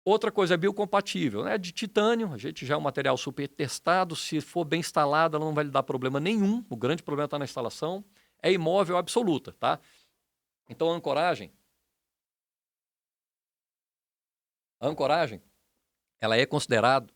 Outra coisa é biocompatível, né? De titânio, a gente já é um material super testado, se for bem instalado ela não vai lhe dar problema nenhum, o grande problema está na instalação, é imóvel absoluta, tá? Então a ancoragem, ela é considerada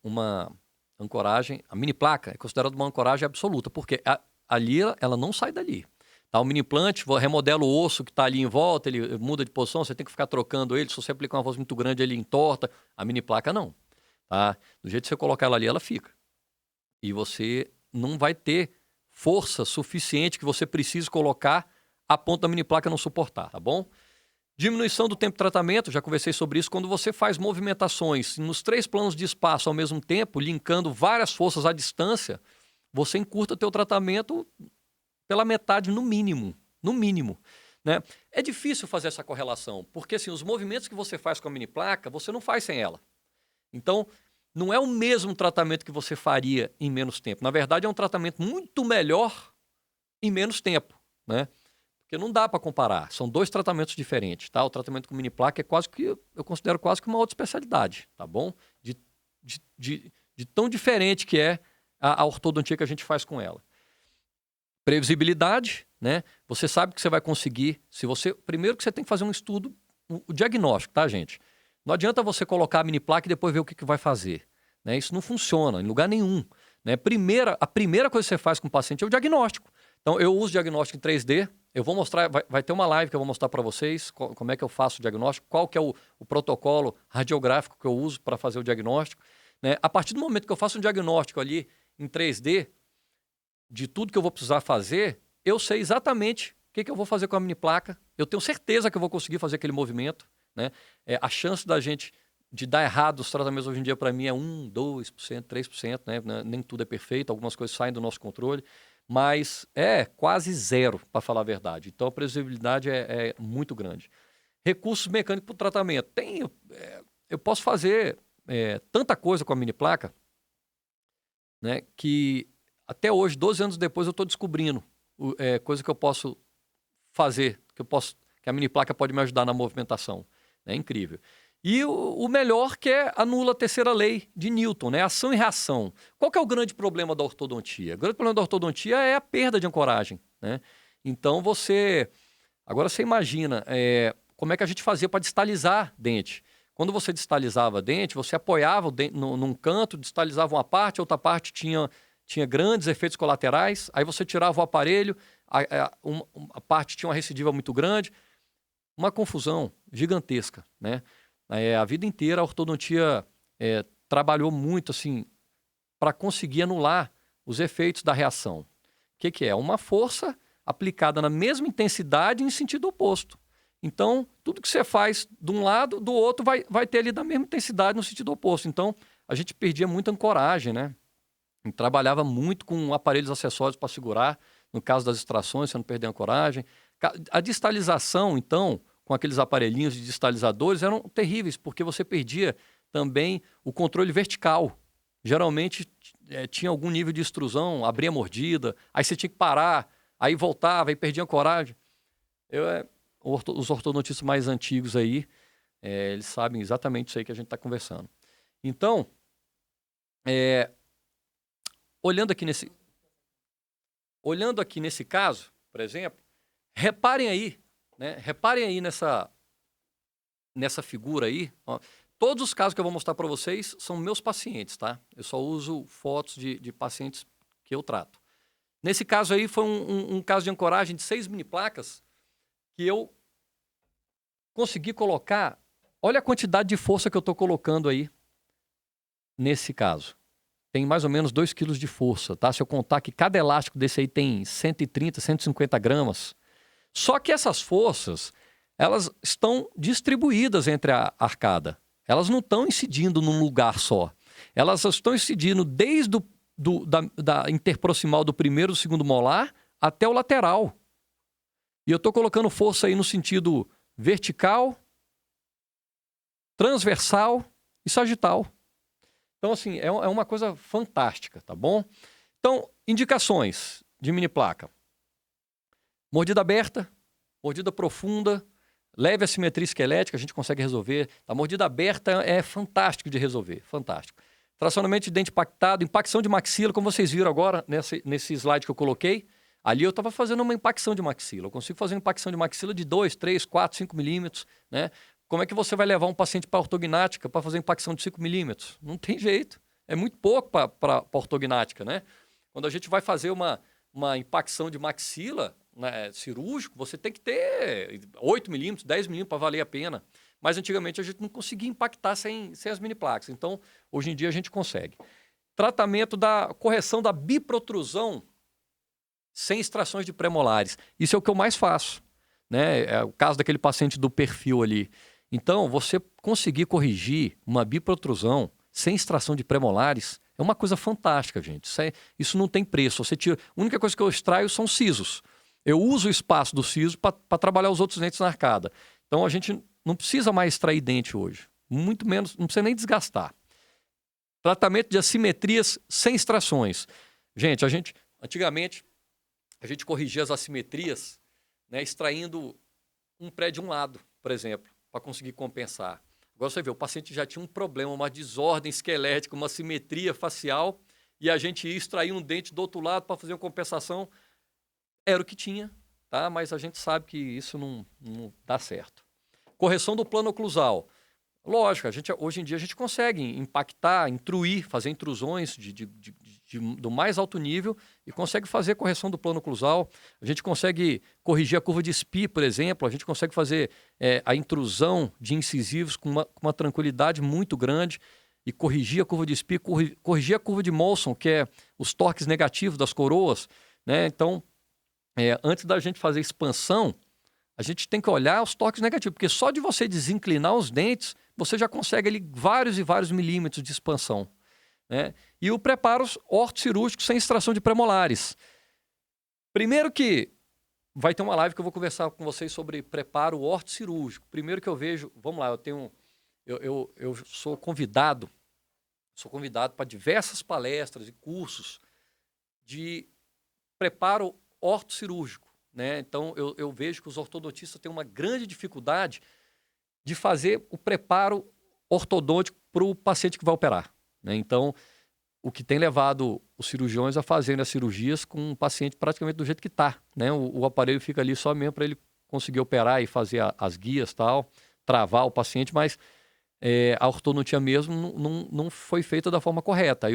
uma ancoragem, a mini placa é considerada uma ancoragem absoluta, porque ali ela não sai dali. Tá? O mini implante remodela o osso que está ali em volta, ele muda de posição, você tem que ficar trocando ele, se você aplicar uma força muito grande ele entorta, a mini placa não. Tá? Do jeito que você colocar ela ali, ela fica. E você não vai ter força suficiente que você precisa colocar a ponto da mini placa não suportar, tá bom? Diminuição do tempo de tratamento, já conversei sobre isso, quando você faz movimentações nos 3 planos de espaço ao mesmo tempo, linkando várias forças à distância, você encurta o teu tratamento pela metade no mínimo, né? É difícil fazer essa correlação, porque assim, os movimentos que você faz com a mini placa, você não faz sem ela. Então, não é o mesmo tratamento que você faria em menos tempo. Na verdade, é um tratamento muito melhor em menos tempo, né? Porque não dá para comparar. São 2 tratamentos diferentes, tá? O tratamento com mini placa é quase que, eu considero quase que uma outra especialidade, tá bom? De tão diferente que é a ortodontia que a gente faz com ela. Previsibilidade, né? Você sabe que você vai conseguir. Primeiro que você tem que fazer um estudo, o diagnóstico, tá, gente? Não adianta você colocar a mini placa e depois ver o que vai fazer, né? Isso não funciona em lugar nenhum, né? A primeira coisa que você faz com o paciente é o diagnóstico. Então, eu uso diagnóstico em 3D. Eu vou mostrar, vai ter uma live que eu vou mostrar para vocês como é que eu faço o diagnóstico, qual que é o protocolo radiográfico que eu uso para fazer o diagnóstico, né? A partir do momento que eu faço um diagnóstico ali em 3D, de tudo que eu vou precisar fazer, eu sei exatamente o que eu vou fazer com a mini placa. Eu tenho certeza que eu vou conseguir fazer aquele movimento, né? A chance da gente de dar errado os tratamentos hoje em dia para mim é 1%, 2%, 3%, né? Nem tudo é perfeito, algumas coisas saem do nosso controle, mas é quase zero, para falar a verdade. Então a previsibilidade é muito grande. Recursos mecânicos para o tratamento. Eu posso fazer tanta coisa com a mini placa, né, que até hoje, 12 anos depois, eu estou descobrindo coisa que eu posso fazer, que a mini placa pode me ajudar na movimentação. É incrível. E o melhor que é anula a terceira lei de Newton, né? Ação e reação. Qual que é o grande problema da ortodontia? O grande problema da ortodontia é a perda de ancoragem, né? Então agora você imagina como é que a gente fazia para distalizar dente. Quando você distalizava dente, você apoiava o dente num canto, distalizava uma parte, a outra parte tinha grandes efeitos colaterais, aí você tirava o aparelho, a parte tinha uma recidiva muito grande, uma confusão gigantesca, né? A vida inteira a ortodontia trabalhou muito assim para conseguir anular os efeitos da reação. O que é? Uma força aplicada na mesma intensidade em sentido oposto. Então, tudo que você faz de um lado, do outro, vai ter ali da mesma intensidade no sentido oposto. Então, a gente perdia muita ancoragem, né? E trabalhava muito com aparelhos acessórios para segurar, no caso das extrações, você não perder a ancoragem. A distalização, então, com aqueles aparelhinhos de distalizadores, eram terríveis, porque você perdia também o controle vertical. Geralmente, tinha algum nível de extrusão, abria a mordida, aí você tinha que parar, aí voltava, aí perdia a ancoragem. Os ortodontistas mais antigos aí, eles sabem exatamente isso aí que a gente está conversando. Então, olhando aqui nesse caso, por exemplo, reparem aí, né? Reparem aí nessa figura aí. Ó. Todos os casos que eu vou mostrar para vocês são meus pacientes, tá? Eu só uso fotos de pacientes que eu trato. Nesse caso aí foi um caso de ancoragem de 6 mini placas que eu consegui colocar. Olha a quantidade de força que eu estou colocando aí nesse caso. Tem mais ou menos 2 quilos de força, tá? Se eu contar que cada elástico desse aí tem 130, 150 gramas. Só que essas forças, elas estão distribuídas entre a arcada. Elas não estão incidindo num lugar só. Elas estão incidindo desde da interproximal do primeiro e do segundo molar até o lateral. E eu estou colocando força aí no sentido vertical, transversal e sagital. Então, assim, é uma coisa fantástica, tá bom? Então, indicações de mini placa. Mordida aberta, mordida profunda, leve assimetria esquelética, a gente consegue resolver. A mordida aberta é fantástico de resolver, fantástico. Tracionamento de dente impactado, impacção de maxila, como vocês viram agora nesse slide que eu coloquei. Ali eu estava fazendo uma impacção de maxila. Eu consigo fazer uma impacção de maxila de 2, 3, 4, 5 milímetros, né? Como é que você vai levar um paciente para ortognática para fazer impacção de 5 milímetros? Não tem jeito. É muito pouco para ortognática, né? Quando a gente vai fazer uma impacção de maxila, né, cirúrgico, você tem que ter 8 milímetros, 10 milímetros para valer a pena. Mas antigamente a gente não conseguia impactar sem as mini placas. Então, hoje em dia a gente consegue. tratamento da correção da biprotrusão sem extrações de premolares. Isso é o que eu mais faço, né? É o caso daquele paciente do perfil ali. Então, você conseguir corrigir uma biprotrusão sem extração de premolares é uma coisa fantástica, gente. Isso não tem preço. Você tira... A única coisa que eu extraio são sisos. Eu uso o espaço do siso para trabalhar os outros dentes na arcada. Então, a gente não precisa mais extrair dente hoje. Muito menos, não precisa nem desgastar. Tratamento de assimetrias sem extrações. Gente, antigamente, a gente corrigia as assimetrias, né, extraindo um pré de um lado, por exemplo, para conseguir compensar. Agora você vê, o paciente já tinha um problema, uma desordem esquelética, uma assimetria facial, e a gente ia extrair um dente do outro lado para fazer uma compensação. Era o que tinha, tá? Mas a gente sabe que isso não dá certo. Correção do plano oclusal. Lógico, hoje em dia a gente consegue impactar, intruir, fazer intrusões do mais alto nível e consegue fazer correção do plano oclusal. A gente consegue corrigir a curva de SPI, por exemplo. A gente consegue fazer a intrusão de incisivos com uma tranquilidade muito grande e corrigir a curva de SPI, corrigir a curva de Molson, que é os torques negativos das coroas, né? Então, antes da gente fazer expansão, a gente tem que olhar os torques negativos, porque só de você desinclinar os dentes, você já consegue ali vários e vários milímetros de expansão, né? E o preparo ortocirúrgico sem extração de premolares. Primeiro que vai ter uma live que eu vou conversar com vocês sobre preparo ortocirúrgico. Primeiro que eu vejo, vamos lá, eu sou convidado para diversas palestras e cursos de preparo ortocirúrgico, né? Então eu vejo que os ortodontistas têm uma grande dificuldade de fazer o preparo ortodôntico para o paciente que vai operar, né? Então, o que tem levado os cirurgiões a fazerem as cirurgias com o paciente praticamente do jeito que está, né? O aparelho fica ali só mesmo para ele conseguir operar e fazer as guias, tal, travar o paciente, mas a ortodontia mesmo não foi feita da forma correta.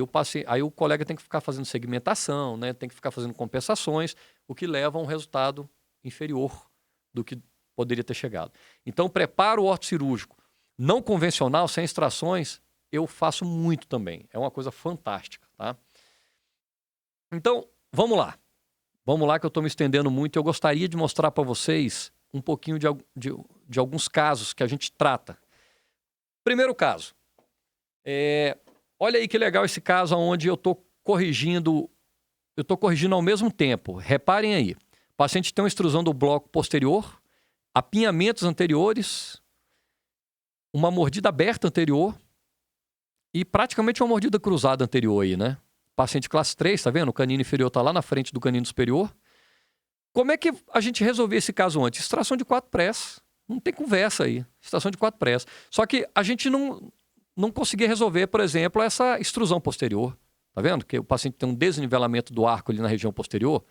Aí o colega tem que ficar fazendo segmentação, né? Tem que ficar fazendo compensações, o que leva a um resultado inferior do que poderia ter chegado. Então, preparo ortocirúrgico não convencional, sem extrações, eu faço muito também. É uma coisa fantástica, tá? Então, vamos lá. Vamos lá que eu estou me estendendo muito. Eu gostaria de mostrar para vocês um pouquinho de alguns casos que a gente trata. Primeiro caso. Olha aí que legal esse caso onde eu estou corrigindo ao mesmo tempo. Reparem aí. O paciente tem uma extrusão do bloco posterior, apinhamentos anteriores, uma mordida aberta anterior e praticamente uma mordida cruzada anterior aí, né? Paciente classe 3, tá vendo? O canino inferior tá lá na frente do canino superior. Como é que a gente resolveu esse caso antes? Extração de 4 prés. Não tem conversa aí. Extração de 4 prés. Só que a gente não conseguia resolver, por exemplo, essa extrusão posterior. Tá vendo? Que o paciente tem um desnivelamento do arco ali na região posterior.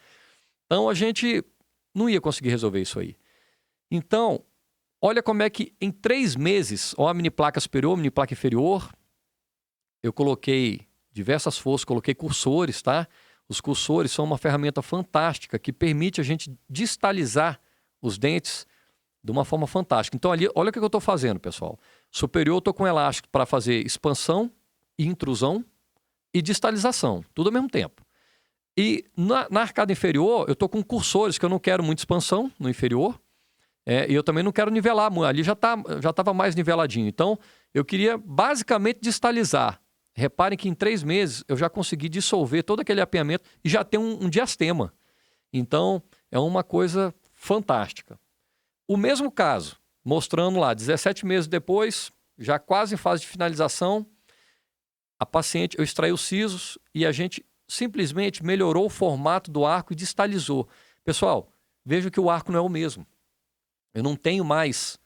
Então, a gente não ia conseguir resolver isso aí. Então, olha como é que em 3 meses, ó, a mini placa superior, mini placa inferior, eu coloquei diversas forças, coloquei cursores, tá? Os cursores são uma ferramenta fantástica que permite a gente distalizar os dentes de uma forma fantástica. Então, ali, olha o que eu estou fazendo, pessoal. Superior, eu estou com elástico para fazer expansão e intrusão e distalização, tudo ao mesmo tempo. E na arcada inferior, eu estou com cursores, que eu não quero muita expansão no inferior, e eu também não quero nivelar, ali já estava mais niveladinho. Então, eu queria basicamente distalizar. Reparem que em 3 meses eu já consegui dissolver todo aquele apiamento e já tem um diastema. Então, é uma coisa fantástica. O mesmo caso, mostrando lá, 17 meses depois, já quase em fase de finalização, a paciente, eu extraí os sisos e a gente simplesmente melhorou o formato do arco e distalizou. Pessoal, vejam que o arco não é o mesmo. Eu não tenho mais...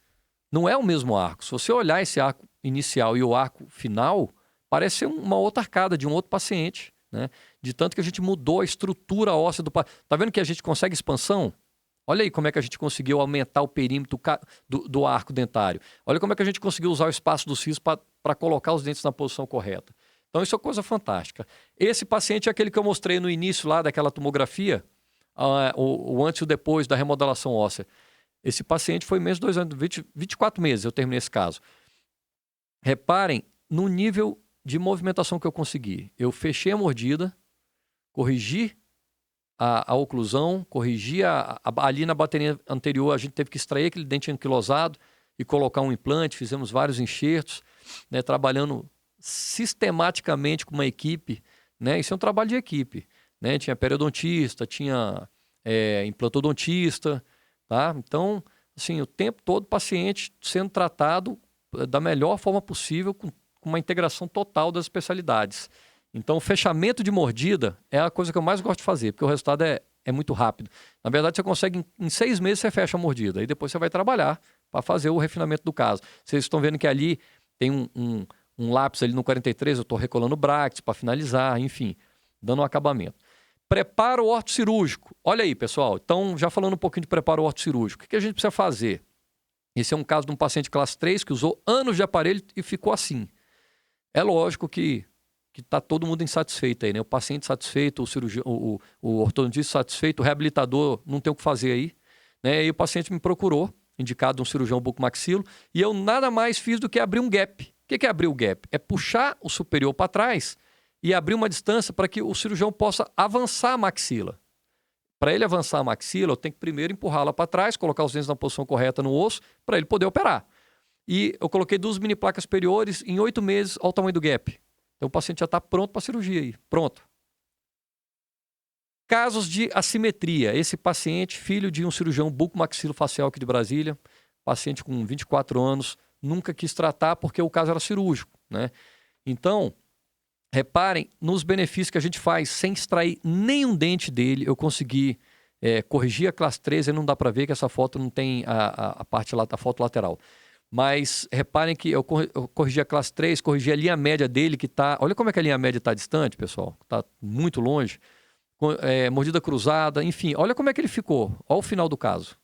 Não é o mesmo arco. Se você olhar esse arco inicial e o arco final, parece ser uma outra arcada de um outro paciente, né? De tanto que a gente mudou a estrutura óssea do paciente. Tá vendo que a gente consegue expansão? Olha aí como é que a gente conseguiu aumentar o perímetro do arco dentário. Olha como é que a gente conseguiu usar o espaço do siso para colocar os dentes na posição correta. Então, isso é uma coisa fantástica. Esse paciente é aquele que eu mostrei no início lá daquela tomografia, o antes e o depois da remodelação óssea. Esse paciente foi menos de 2 anos, 24 meses eu terminei esse caso. Reparem no nível de movimentação que eu consegui? Eu fechei a mordida, corrigi a oclusão, corrigi ali na bateria anterior, a gente teve que extrair aquele dente anquilosado e colocar um implante, fizemos vários enxertos, né, trabalhando sistematicamente com uma equipe, né, isso é um trabalho de equipe, né, tinha periodontista, tinha implantodontista, tá? Então, assim, o tempo todo o paciente sendo tratado da melhor forma possível, com uma integração total das especialidades. Então, o fechamento de mordida é a coisa que eu mais gosto de fazer, porque o resultado é muito rápido. Na verdade, você consegue, em 6 meses, você fecha a mordida. E depois você vai trabalhar para fazer o refinamento do caso. Vocês estão vendo que ali tem um lápis ali no 43, eu estou recolando o brackets para finalizar, enfim, dando um acabamento. Preparo ortocirúrgico. Olha aí, pessoal. Então, já falando um pouquinho de preparo ortocirúrgico, o que a gente precisa fazer? Esse é um caso de um paciente classe 3 que usou anos de aparelho e ficou assim. É lógico que está todo mundo insatisfeito aí, né? O paciente satisfeito, o cirurgião, o ortodontista satisfeito, o reabilitador não tem o que fazer aí, né? E o paciente me procurou, indicado um cirurgião bucomaxilo, e eu nada mais fiz do que abrir um gap. O que é abrir o gap? É puxar o superior para trás e abrir uma distância para que o cirurgião possa avançar a maxila. Para ele avançar a maxila, eu tenho que primeiro empurrá-la para trás, colocar os dentes na posição correta no osso, para ele poder operar. E eu coloquei 2 mini placas superiores em 8 meses ao tamanho do gap. Então o paciente já está pronto para a cirurgia aí. Pronto. Casos de assimetria. Esse paciente, filho de um cirurgião bucomaxilofacial aqui de Brasília, paciente com 24 anos, nunca quis tratar porque o caso era cirúrgico, né? Então, reparem nos benefícios que a gente faz sem extrair nenhum dente dele. Eu consegui corrigir a classe 13, não dá para ver que essa foto não tem a parte lá, a foto lateral. Mas reparem que eu corrigi a classe 3, corrigi a linha média dele, que está... Olha como é que a linha média está distante, pessoal. Está muito longe. Mordida cruzada, enfim. Olha como é que ele ficou. Olha o final do caso.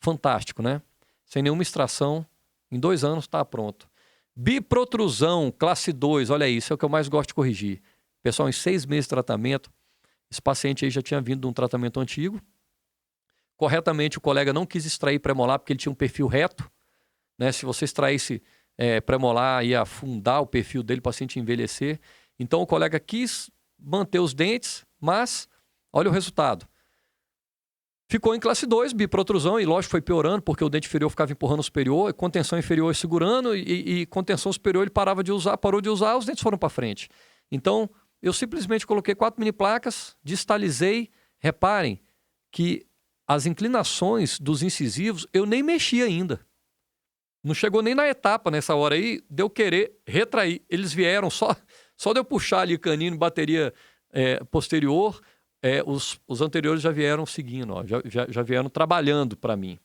Fantástico, né? Sem nenhuma extração. Em 2 anos está pronto. Biprotrusão, classe 2. Olha isso, é o que eu mais gosto de corrigir. Pessoal, em 6 meses de tratamento, esse paciente aí já tinha vindo de um tratamento antigo. Corretamente, o colega não quis extrair premolar porque ele tinha um perfil reto. Né? Se você extraísse premolar, ia afundar o perfil dele, o paciente envelhecer. Então, o colega quis manter os dentes, mas olha o resultado. Ficou em classe 2, biprotrusão, e lógico foi piorando, porque o dente inferior ficava empurrando o superior, contenção inferior segurando, e contenção superior ele parou de usar, os dentes foram para frente. Então, eu simplesmente coloquei 4 mini placas, distalizei. Reparem que as inclinações dos incisivos eu nem mexi ainda. Não chegou nem na etapa nessa hora aí de eu querer retrair. Eles vieram só de eu puxar ali canino, bateria posterior, os anteriores já vieram seguindo, ó, já vieram trabalhando para mim.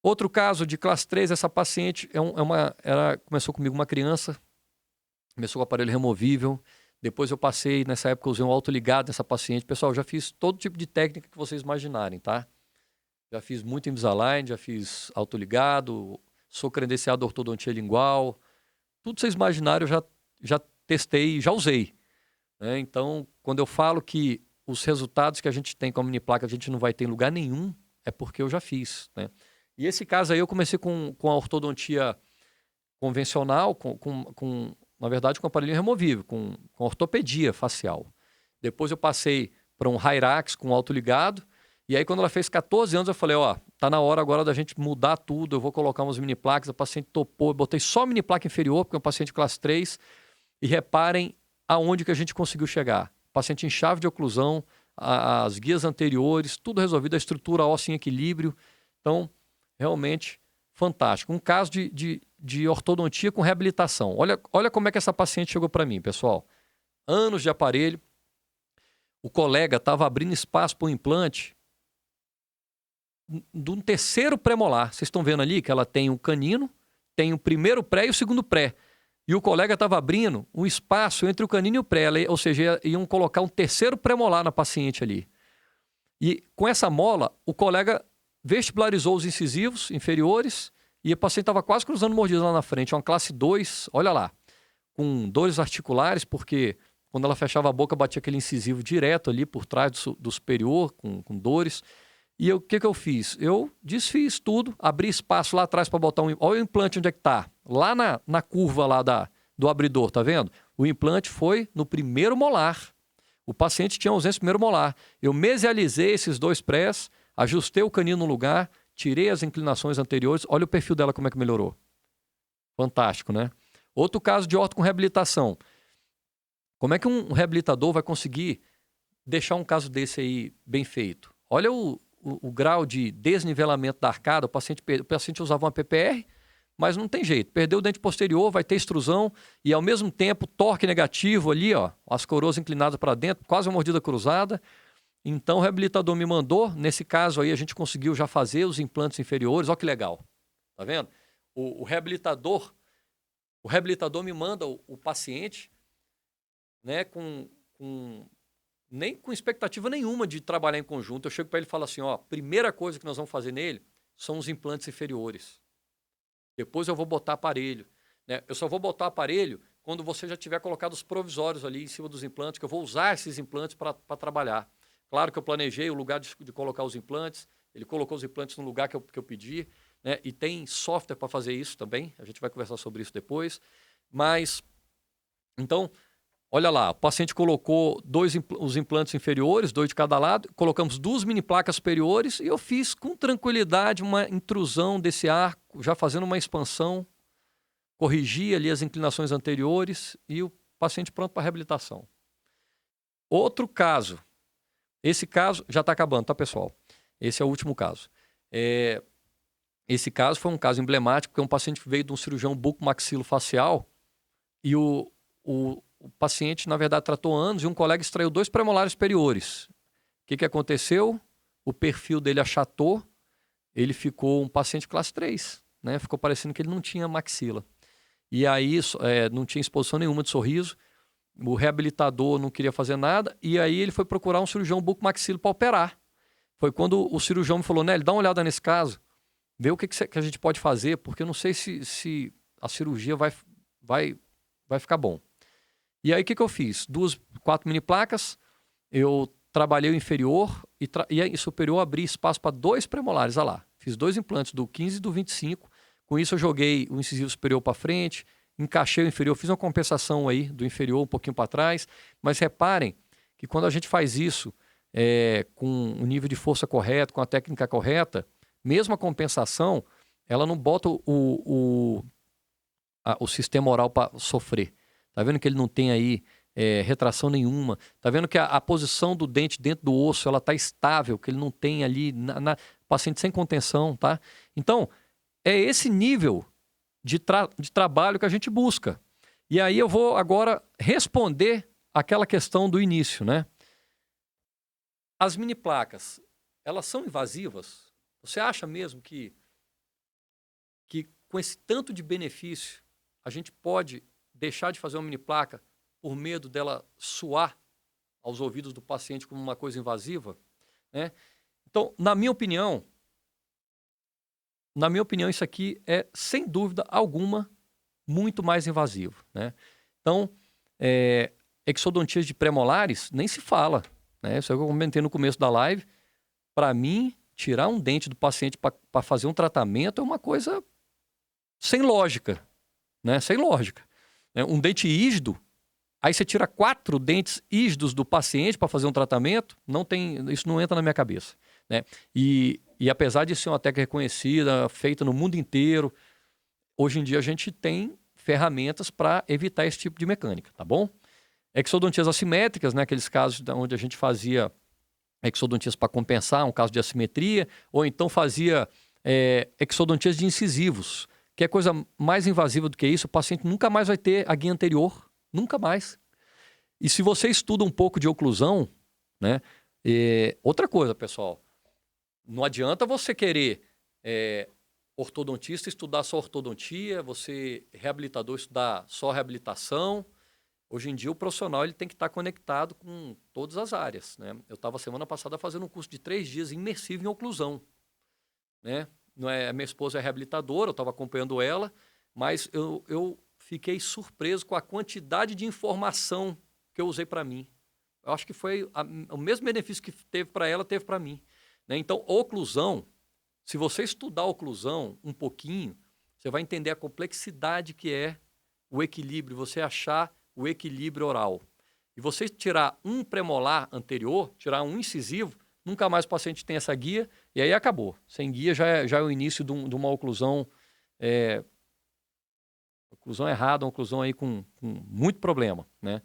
Outro caso de classe 3, essa paciente ela começou comigo uma criança, começou com o aparelho removível, depois eu passei, nessa época eu usei um autoligado nessa paciente. Pessoal, eu já fiz todo tipo de técnica que vocês imaginarem, tá? Já fiz muito Invisalign, já fiz autoligado, sou credenciado ortodontia lingual. Tudo que vocês imaginarem eu já testei, já usei. Né? Então, quando eu falo que os resultados que a gente tem com a mini placa a gente não vai ter em lugar nenhum, é porque eu já fiz. Né? E esse caso aí eu comecei com a ortodontia convencional, na verdade com aparelho removível, com ortopedia facial. Depois eu passei para um Hyrax com autoligado. E aí, quando ela fez 14 anos, eu falei, ó, tá na hora agora da gente mudar tudo, eu vou colocar umas mini placas. A paciente topou, eu botei só mini placa inferior, porque é um paciente classe 3. E reparem aonde que a gente conseguiu chegar. Paciente em chave de oclusão, as guias anteriores, tudo resolvido, a estrutura óssea em equilíbrio. Então, realmente fantástico. Um caso de ortodontia com reabilitação. Olha como é que essa paciente chegou para mim, pessoal. Anos de aparelho. O colega estava abrindo espaço para o implante de um terceiro premolar. Vocês estão vendo ali que ela tem um canino, tem o primeiro pré e o segundo pré. E o colega estava abrindo um espaço entre o canino e o pré, ou seja, iam colocar um terceiro premolar na paciente ali. E com essa mola, o colega vestibularizou os incisivos inferiores e a paciente estava quase cruzando mordida lá na frente. Uma classe 2, olha lá, com dores articulares, porque quando ela fechava a boca, batia aquele incisivo direto ali por trás do superior, com dores. E o que eu fiz? Eu desfiz tudo, abri espaço lá atrás para botar olha o implante onde é que está. Lá na curva lá do abridor, tá vendo? O implante foi no primeiro molar. O paciente tinha ausência do primeiro molar. Eu mesializei esses 2 prés, ajustei o canino no lugar, tirei as inclinações anteriores. Olha o perfil dela como é que melhorou. Fantástico, né? Outro caso de orto com reabilitação. Como é que um reabilitador vai conseguir deixar um caso desse aí bem feito? Olha o grau de desnivelamento da arcada. O paciente usava uma PPR, mas não tem jeito. Perdeu o dente posterior, vai ter extrusão e, ao mesmo tempo, torque negativo ali, ó, as coroas inclinadas para dentro, quase uma mordida cruzada. Então, o reabilitador me mandou. Nesse caso aí, a gente conseguiu já fazer os implantes inferiores. Olha que legal. Tá vendo? O reabilitador me manda o paciente, né, nem com expectativa nenhuma de trabalhar em conjunto. Eu chego para ele e falo assim, ó, primeira coisa que nós vamos fazer nele são os implantes inferiores. Depois eu vou botar aparelho, né? Eu só vou botar aparelho quando você já tiver colocado os provisórios ali em cima dos implantes, que eu vou usar esses implantes para trabalhar. Claro que eu planejei o lugar de colocar os implantes, ele colocou os implantes no lugar que eu pedi, né? E tem software para fazer isso também, a gente vai conversar sobre isso depois. Mas, então, olha lá, o paciente colocou os implantes inferiores, 2 de cada lado, colocamos 2 mini placas superiores e eu fiz com tranquilidade uma intrusão desse arco, já fazendo uma expansão, corrigi ali as inclinações anteriores e o paciente pronto para reabilitação. Outro caso, esse caso já está acabando, tá, pessoal? Esse é o último caso. Esse caso foi um caso emblemático, porque um paciente veio de um cirurgião bucomaxilofacial e o paciente, na verdade, tratou anos e um colega extraiu 2 premolares superiores. O que aconteceu? O perfil dele achatou, ele ficou um paciente classe 3, né? Ficou parecendo que ele não tinha maxila. E aí não tinha exposição nenhuma de sorriso, o reabilitador não queria fazer nada, e aí ele foi procurar um cirurgião bucomaxilo para operar. Foi quando o cirurgião me falou, Nélio, dá uma olhada nesse caso, vê o que a gente pode fazer, porque eu não sei se a cirurgia vai ficar bom. E aí o que eu fiz? 4 mini placas, eu trabalhei o inferior e a superior abri espaço para 2 premolares, olha lá. Fiz 2 implantes do 15 e do 25, com isso eu joguei o incisivo superior para frente, encaixei o inferior, fiz uma compensação aí do inferior um pouquinho para trás, mas reparem que quando a gente faz isso com o nível de força correto, com a técnica correta, mesmo a compensação, ela não bota o sistema oral para sofrer. Tá vendo que ele não tem aí retração nenhuma? Tá vendo que a posição do dente dentro do osso ela tá estável, que ele não tem ali paciente sem contenção, tá? Então, é esse nível de trabalho que a gente busca. E aí eu vou agora responder aquela questão do início, né? As mini placas, elas são invasivas? Você acha mesmo que com esse tanto de benefício a gente pode deixar de fazer uma mini placa por medo dela soar aos ouvidos do paciente como uma coisa invasiva, né? Então, na minha opinião, isso aqui é, sem dúvida alguma, muito mais invasivo, né? Então, exodontias de premolares, nem se fala, né? Isso é o que eu comentei no começo da live. Para mim, tirar um dente do paciente para fazer um tratamento é uma coisa sem lógica, né? Sem lógica. Um dente ígido, aí você tira 4 dentes ígidos do paciente para fazer um tratamento, isso não entra na minha cabeça, né? E apesar de ser uma técnica reconhecida, feita no mundo inteiro, hoje em dia a gente tem ferramentas para evitar esse tipo de mecânica, tá bom? Exodontias assimétricas, né? Aqueles casos onde a gente fazia exodontias para compensar um caso de assimetria, ou então fazia exodontias de incisivos, que é coisa mais invasiva do que isso, o paciente nunca mais vai ter a guia anterior, nunca mais. E se você estuda um pouco de oclusão, né? Outra coisa, pessoal, não adianta você querer ortodontista estudar só ortodontia, você reabilitador estudar só reabilitação. Hoje em dia o profissional ele tem que estar conectado com todas as áreas, né? Eu estava semana passada fazendo um curso de 3 dias imersivo em oclusão, né? A minha esposa é reabilitadora, eu estava acompanhando ela, mas eu fiquei surpreso com a quantidade de informação que eu usei para mim. Eu acho que foi o mesmo benefício que teve para ela, teve para mim, né? Então, oclusão, se você estudar oclusão um pouquinho, você vai entender a complexidade que é o equilíbrio, você achar o equilíbrio oral. E você tirar um premolar anterior, tirar um incisivo, nunca mais o paciente tem essa guia, e aí acabou. Sem guia já é o início de uma oclusão, oclusão errada, uma oclusão aí com muito problema, né?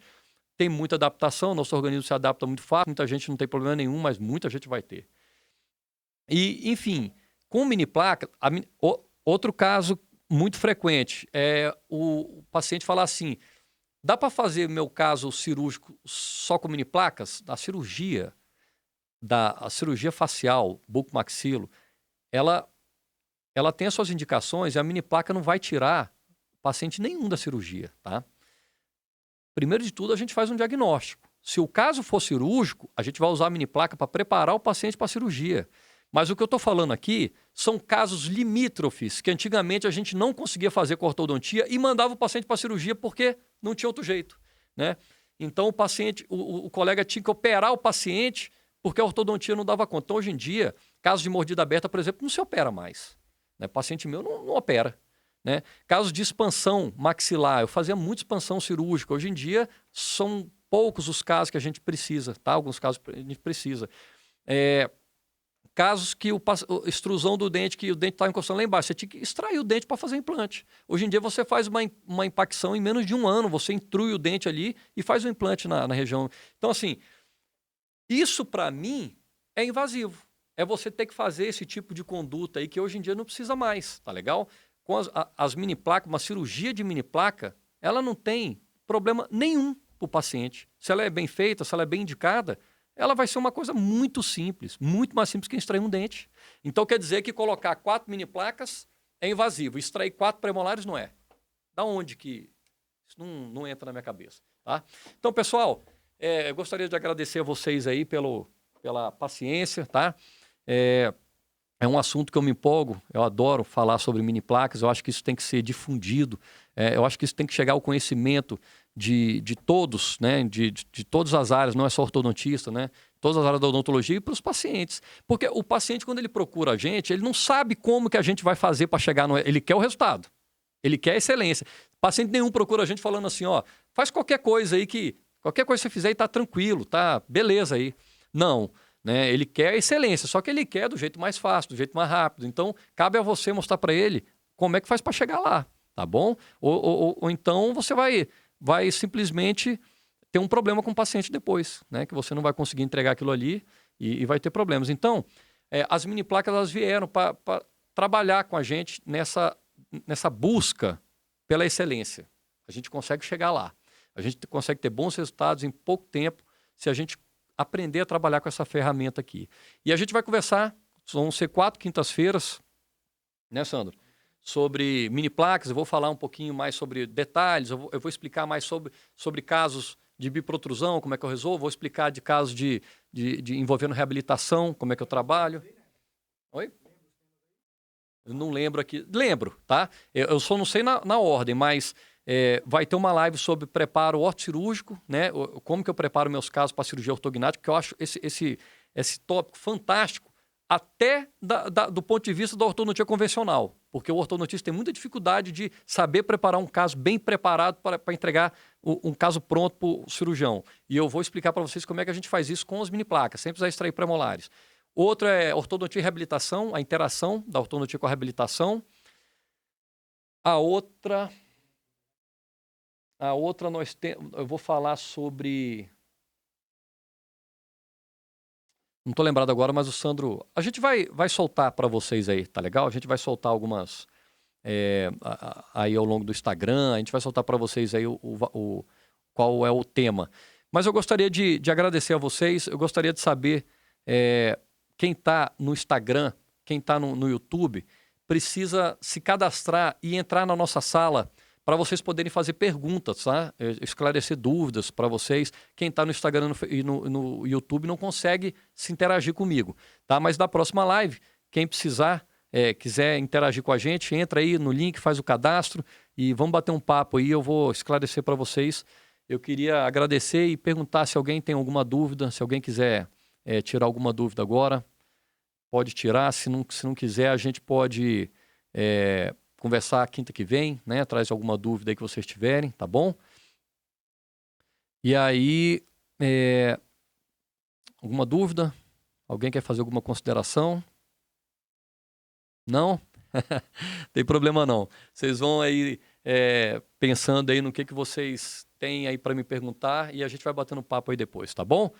Tem muita adaptação, nosso organismo se adapta muito fácil, muita gente não tem problema nenhum, mas muita gente vai ter. E, enfim, com mini placa, outro caso muito frequente é o paciente falar assim, dá para fazer meu caso cirúrgico só com mini placas? A cirurgia facial, bucomaxilo, ela tem as suas indicações e a mini placa não vai tirar paciente nenhum da cirurgia, tá? Primeiro de tudo, a gente faz um diagnóstico. Se o caso for cirúrgico, a gente vai usar a mini placa para preparar o paciente para a cirurgia. Mas o que eu estou falando aqui são casos limítrofes, que antigamente a gente não conseguia fazer com ortodontia e mandava o paciente para a cirurgia porque não tinha outro jeito, né? Então o paciente, o colega tinha que operar o paciente porque a ortodontia não dava conta. Então hoje em dia, casos de mordida aberta, por exemplo, não se opera mais, né? Paciente meu não opera, né? Casos de expansão maxilar, eu fazia muita expansão cirúrgica. Hoje em dia são poucos os casos que a gente precisa, tá? Alguns casos a gente precisa. Casos que extrusão do dente, que o dente está encostando lá embaixo, você tinha que extrair o dente para fazer implante. Hoje em dia você faz uma impacção em menos de 1 ano, você intrui o dente ali e faz o implante na região. Então, assim, isso para mim é invasivo. É você ter que fazer esse tipo de conduta aí que hoje em dia não precisa mais, tá legal? Com as mini placas, uma cirurgia de mini placa, ela não tem problema nenhum para o paciente. Se ela é bem feita, se ela é bem indicada, ela vai ser uma coisa muito simples, muito mais simples que extrair um dente. Então quer dizer que colocar 4 mini placas é invasivo, extrair 4 premolares não é. Da onde que isso não entra na minha cabeça, tá? Então, pessoal, eu gostaria de agradecer a vocês aí pela paciência, tá? É um assunto que eu me empolgo, eu adoro falar sobre mini placas, eu acho que isso tem que ser difundido, eu acho que isso tem que chegar ao conhecimento de todos, né? De todas as áreas, não é só ortodontista, né? Todas as áreas da odontologia e para os pacientes. Porque o paciente, quando ele procura a gente, ele não sabe como que a gente vai fazer para chegar no... Ele quer o resultado, ele quer a excelência. Paciente nenhum procura a gente falando assim, ó, faz qualquer coisa aí que... Qualquer coisa que você fizer aí tá tranquilo, tá beleza aí. Não. Né? Ele quer a excelência, só que ele quer do jeito mais fácil, do jeito mais rápido. Então, cabe a você mostrar para ele como é que faz para chegar lá, tá bom? Ou então você vai simplesmente ter um problema com o paciente depois, né? Que você não vai conseguir entregar aquilo ali e vai ter problemas. Então, as mini placas elas vieram para trabalhar com a gente nessa busca pela excelência. A gente consegue chegar lá. A gente consegue ter bons resultados em pouco tempo se a gente aprender a trabalhar com essa ferramenta aqui. E a gente vai conversar, vão ser 4 quintas-feiras, né, Sandro? Sobre mini placas, eu vou falar um pouquinho mais sobre detalhes, eu vou explicar mais sobre casos de biprotrusão, como é que eu resolvo, vou explicar de casos de envolvendo reabilitação, como é que eu trabalho. Oi? Eu não lembro aqui. Lembro, tá? Eu só não sei na ordem, mas... vai ter uma live sobre preparo ortocirúrgico, né? Como que eu preparo meus casos para cirurgia ortognática, que eu acho esse tópico fantástico, até do ponto de vista da ortodontia convencional, porque o ortodontista tem muita dificuldade de saber preparar um caso bem preparado para entregar um caso pronto para o cirurgião. E eu vou explicar para vocês como é que a gente faz isso com as mini placas, sem precisar extrair premolares. Outro é ortodontia e reabilitação, a interação da ortodontia com a reabilitação. A outra nós temos, eu vou falar sobre... Não estou lembrado agora, mas o Sandro... A gente vai soltar para vocês aí, tá legal? A gente vai soltar algumas aí ao longo do Instagram, a gente vai soltar para vocês aí qual é o tema. Mas eu gostaria de agradecer a vocês, eu gostaria de saber quem está no Instagram, quem está no YouTube, precisa se cadastrar e entrar na nossa sala para vocês poderem fazer perguntas, tá? Esclarecer dúvidas para vocês. Quem está no Instagram e no YouTube não consegue se interagir comigo, tá? Mas na próxima live, quem precisar, quiser interagir com a gente, entra aí no link, faz o cadastro e vamos bater um papo aí, eu vou esclarecer para vocês. Eu queria agradecer e perguntar se alguém tem alguma dúvida, se alguém quiser tirar alguma dúvida agora, pode tirar. Se não quiser, a gente pode... conversar quinta que vem, né? Traz alguma dúvida aí que vocês tiverem, tá bom? E aí, alguma dúvida? Alguém quer fazer alguma consideração? Não? Tem problema não. Vocês vão aí pensando aí no que vocês têm aí para me perguntar e a gente vai batendo papo aí depois, tá bom?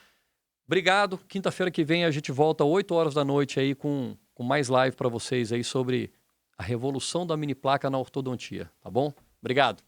Obrigado. Quinta-feira que vem a gente volta às 8 horas da noite aí com mais live para vocês aí sobre a revolução da mini placa na ortodontia, tá bom? Obrigado.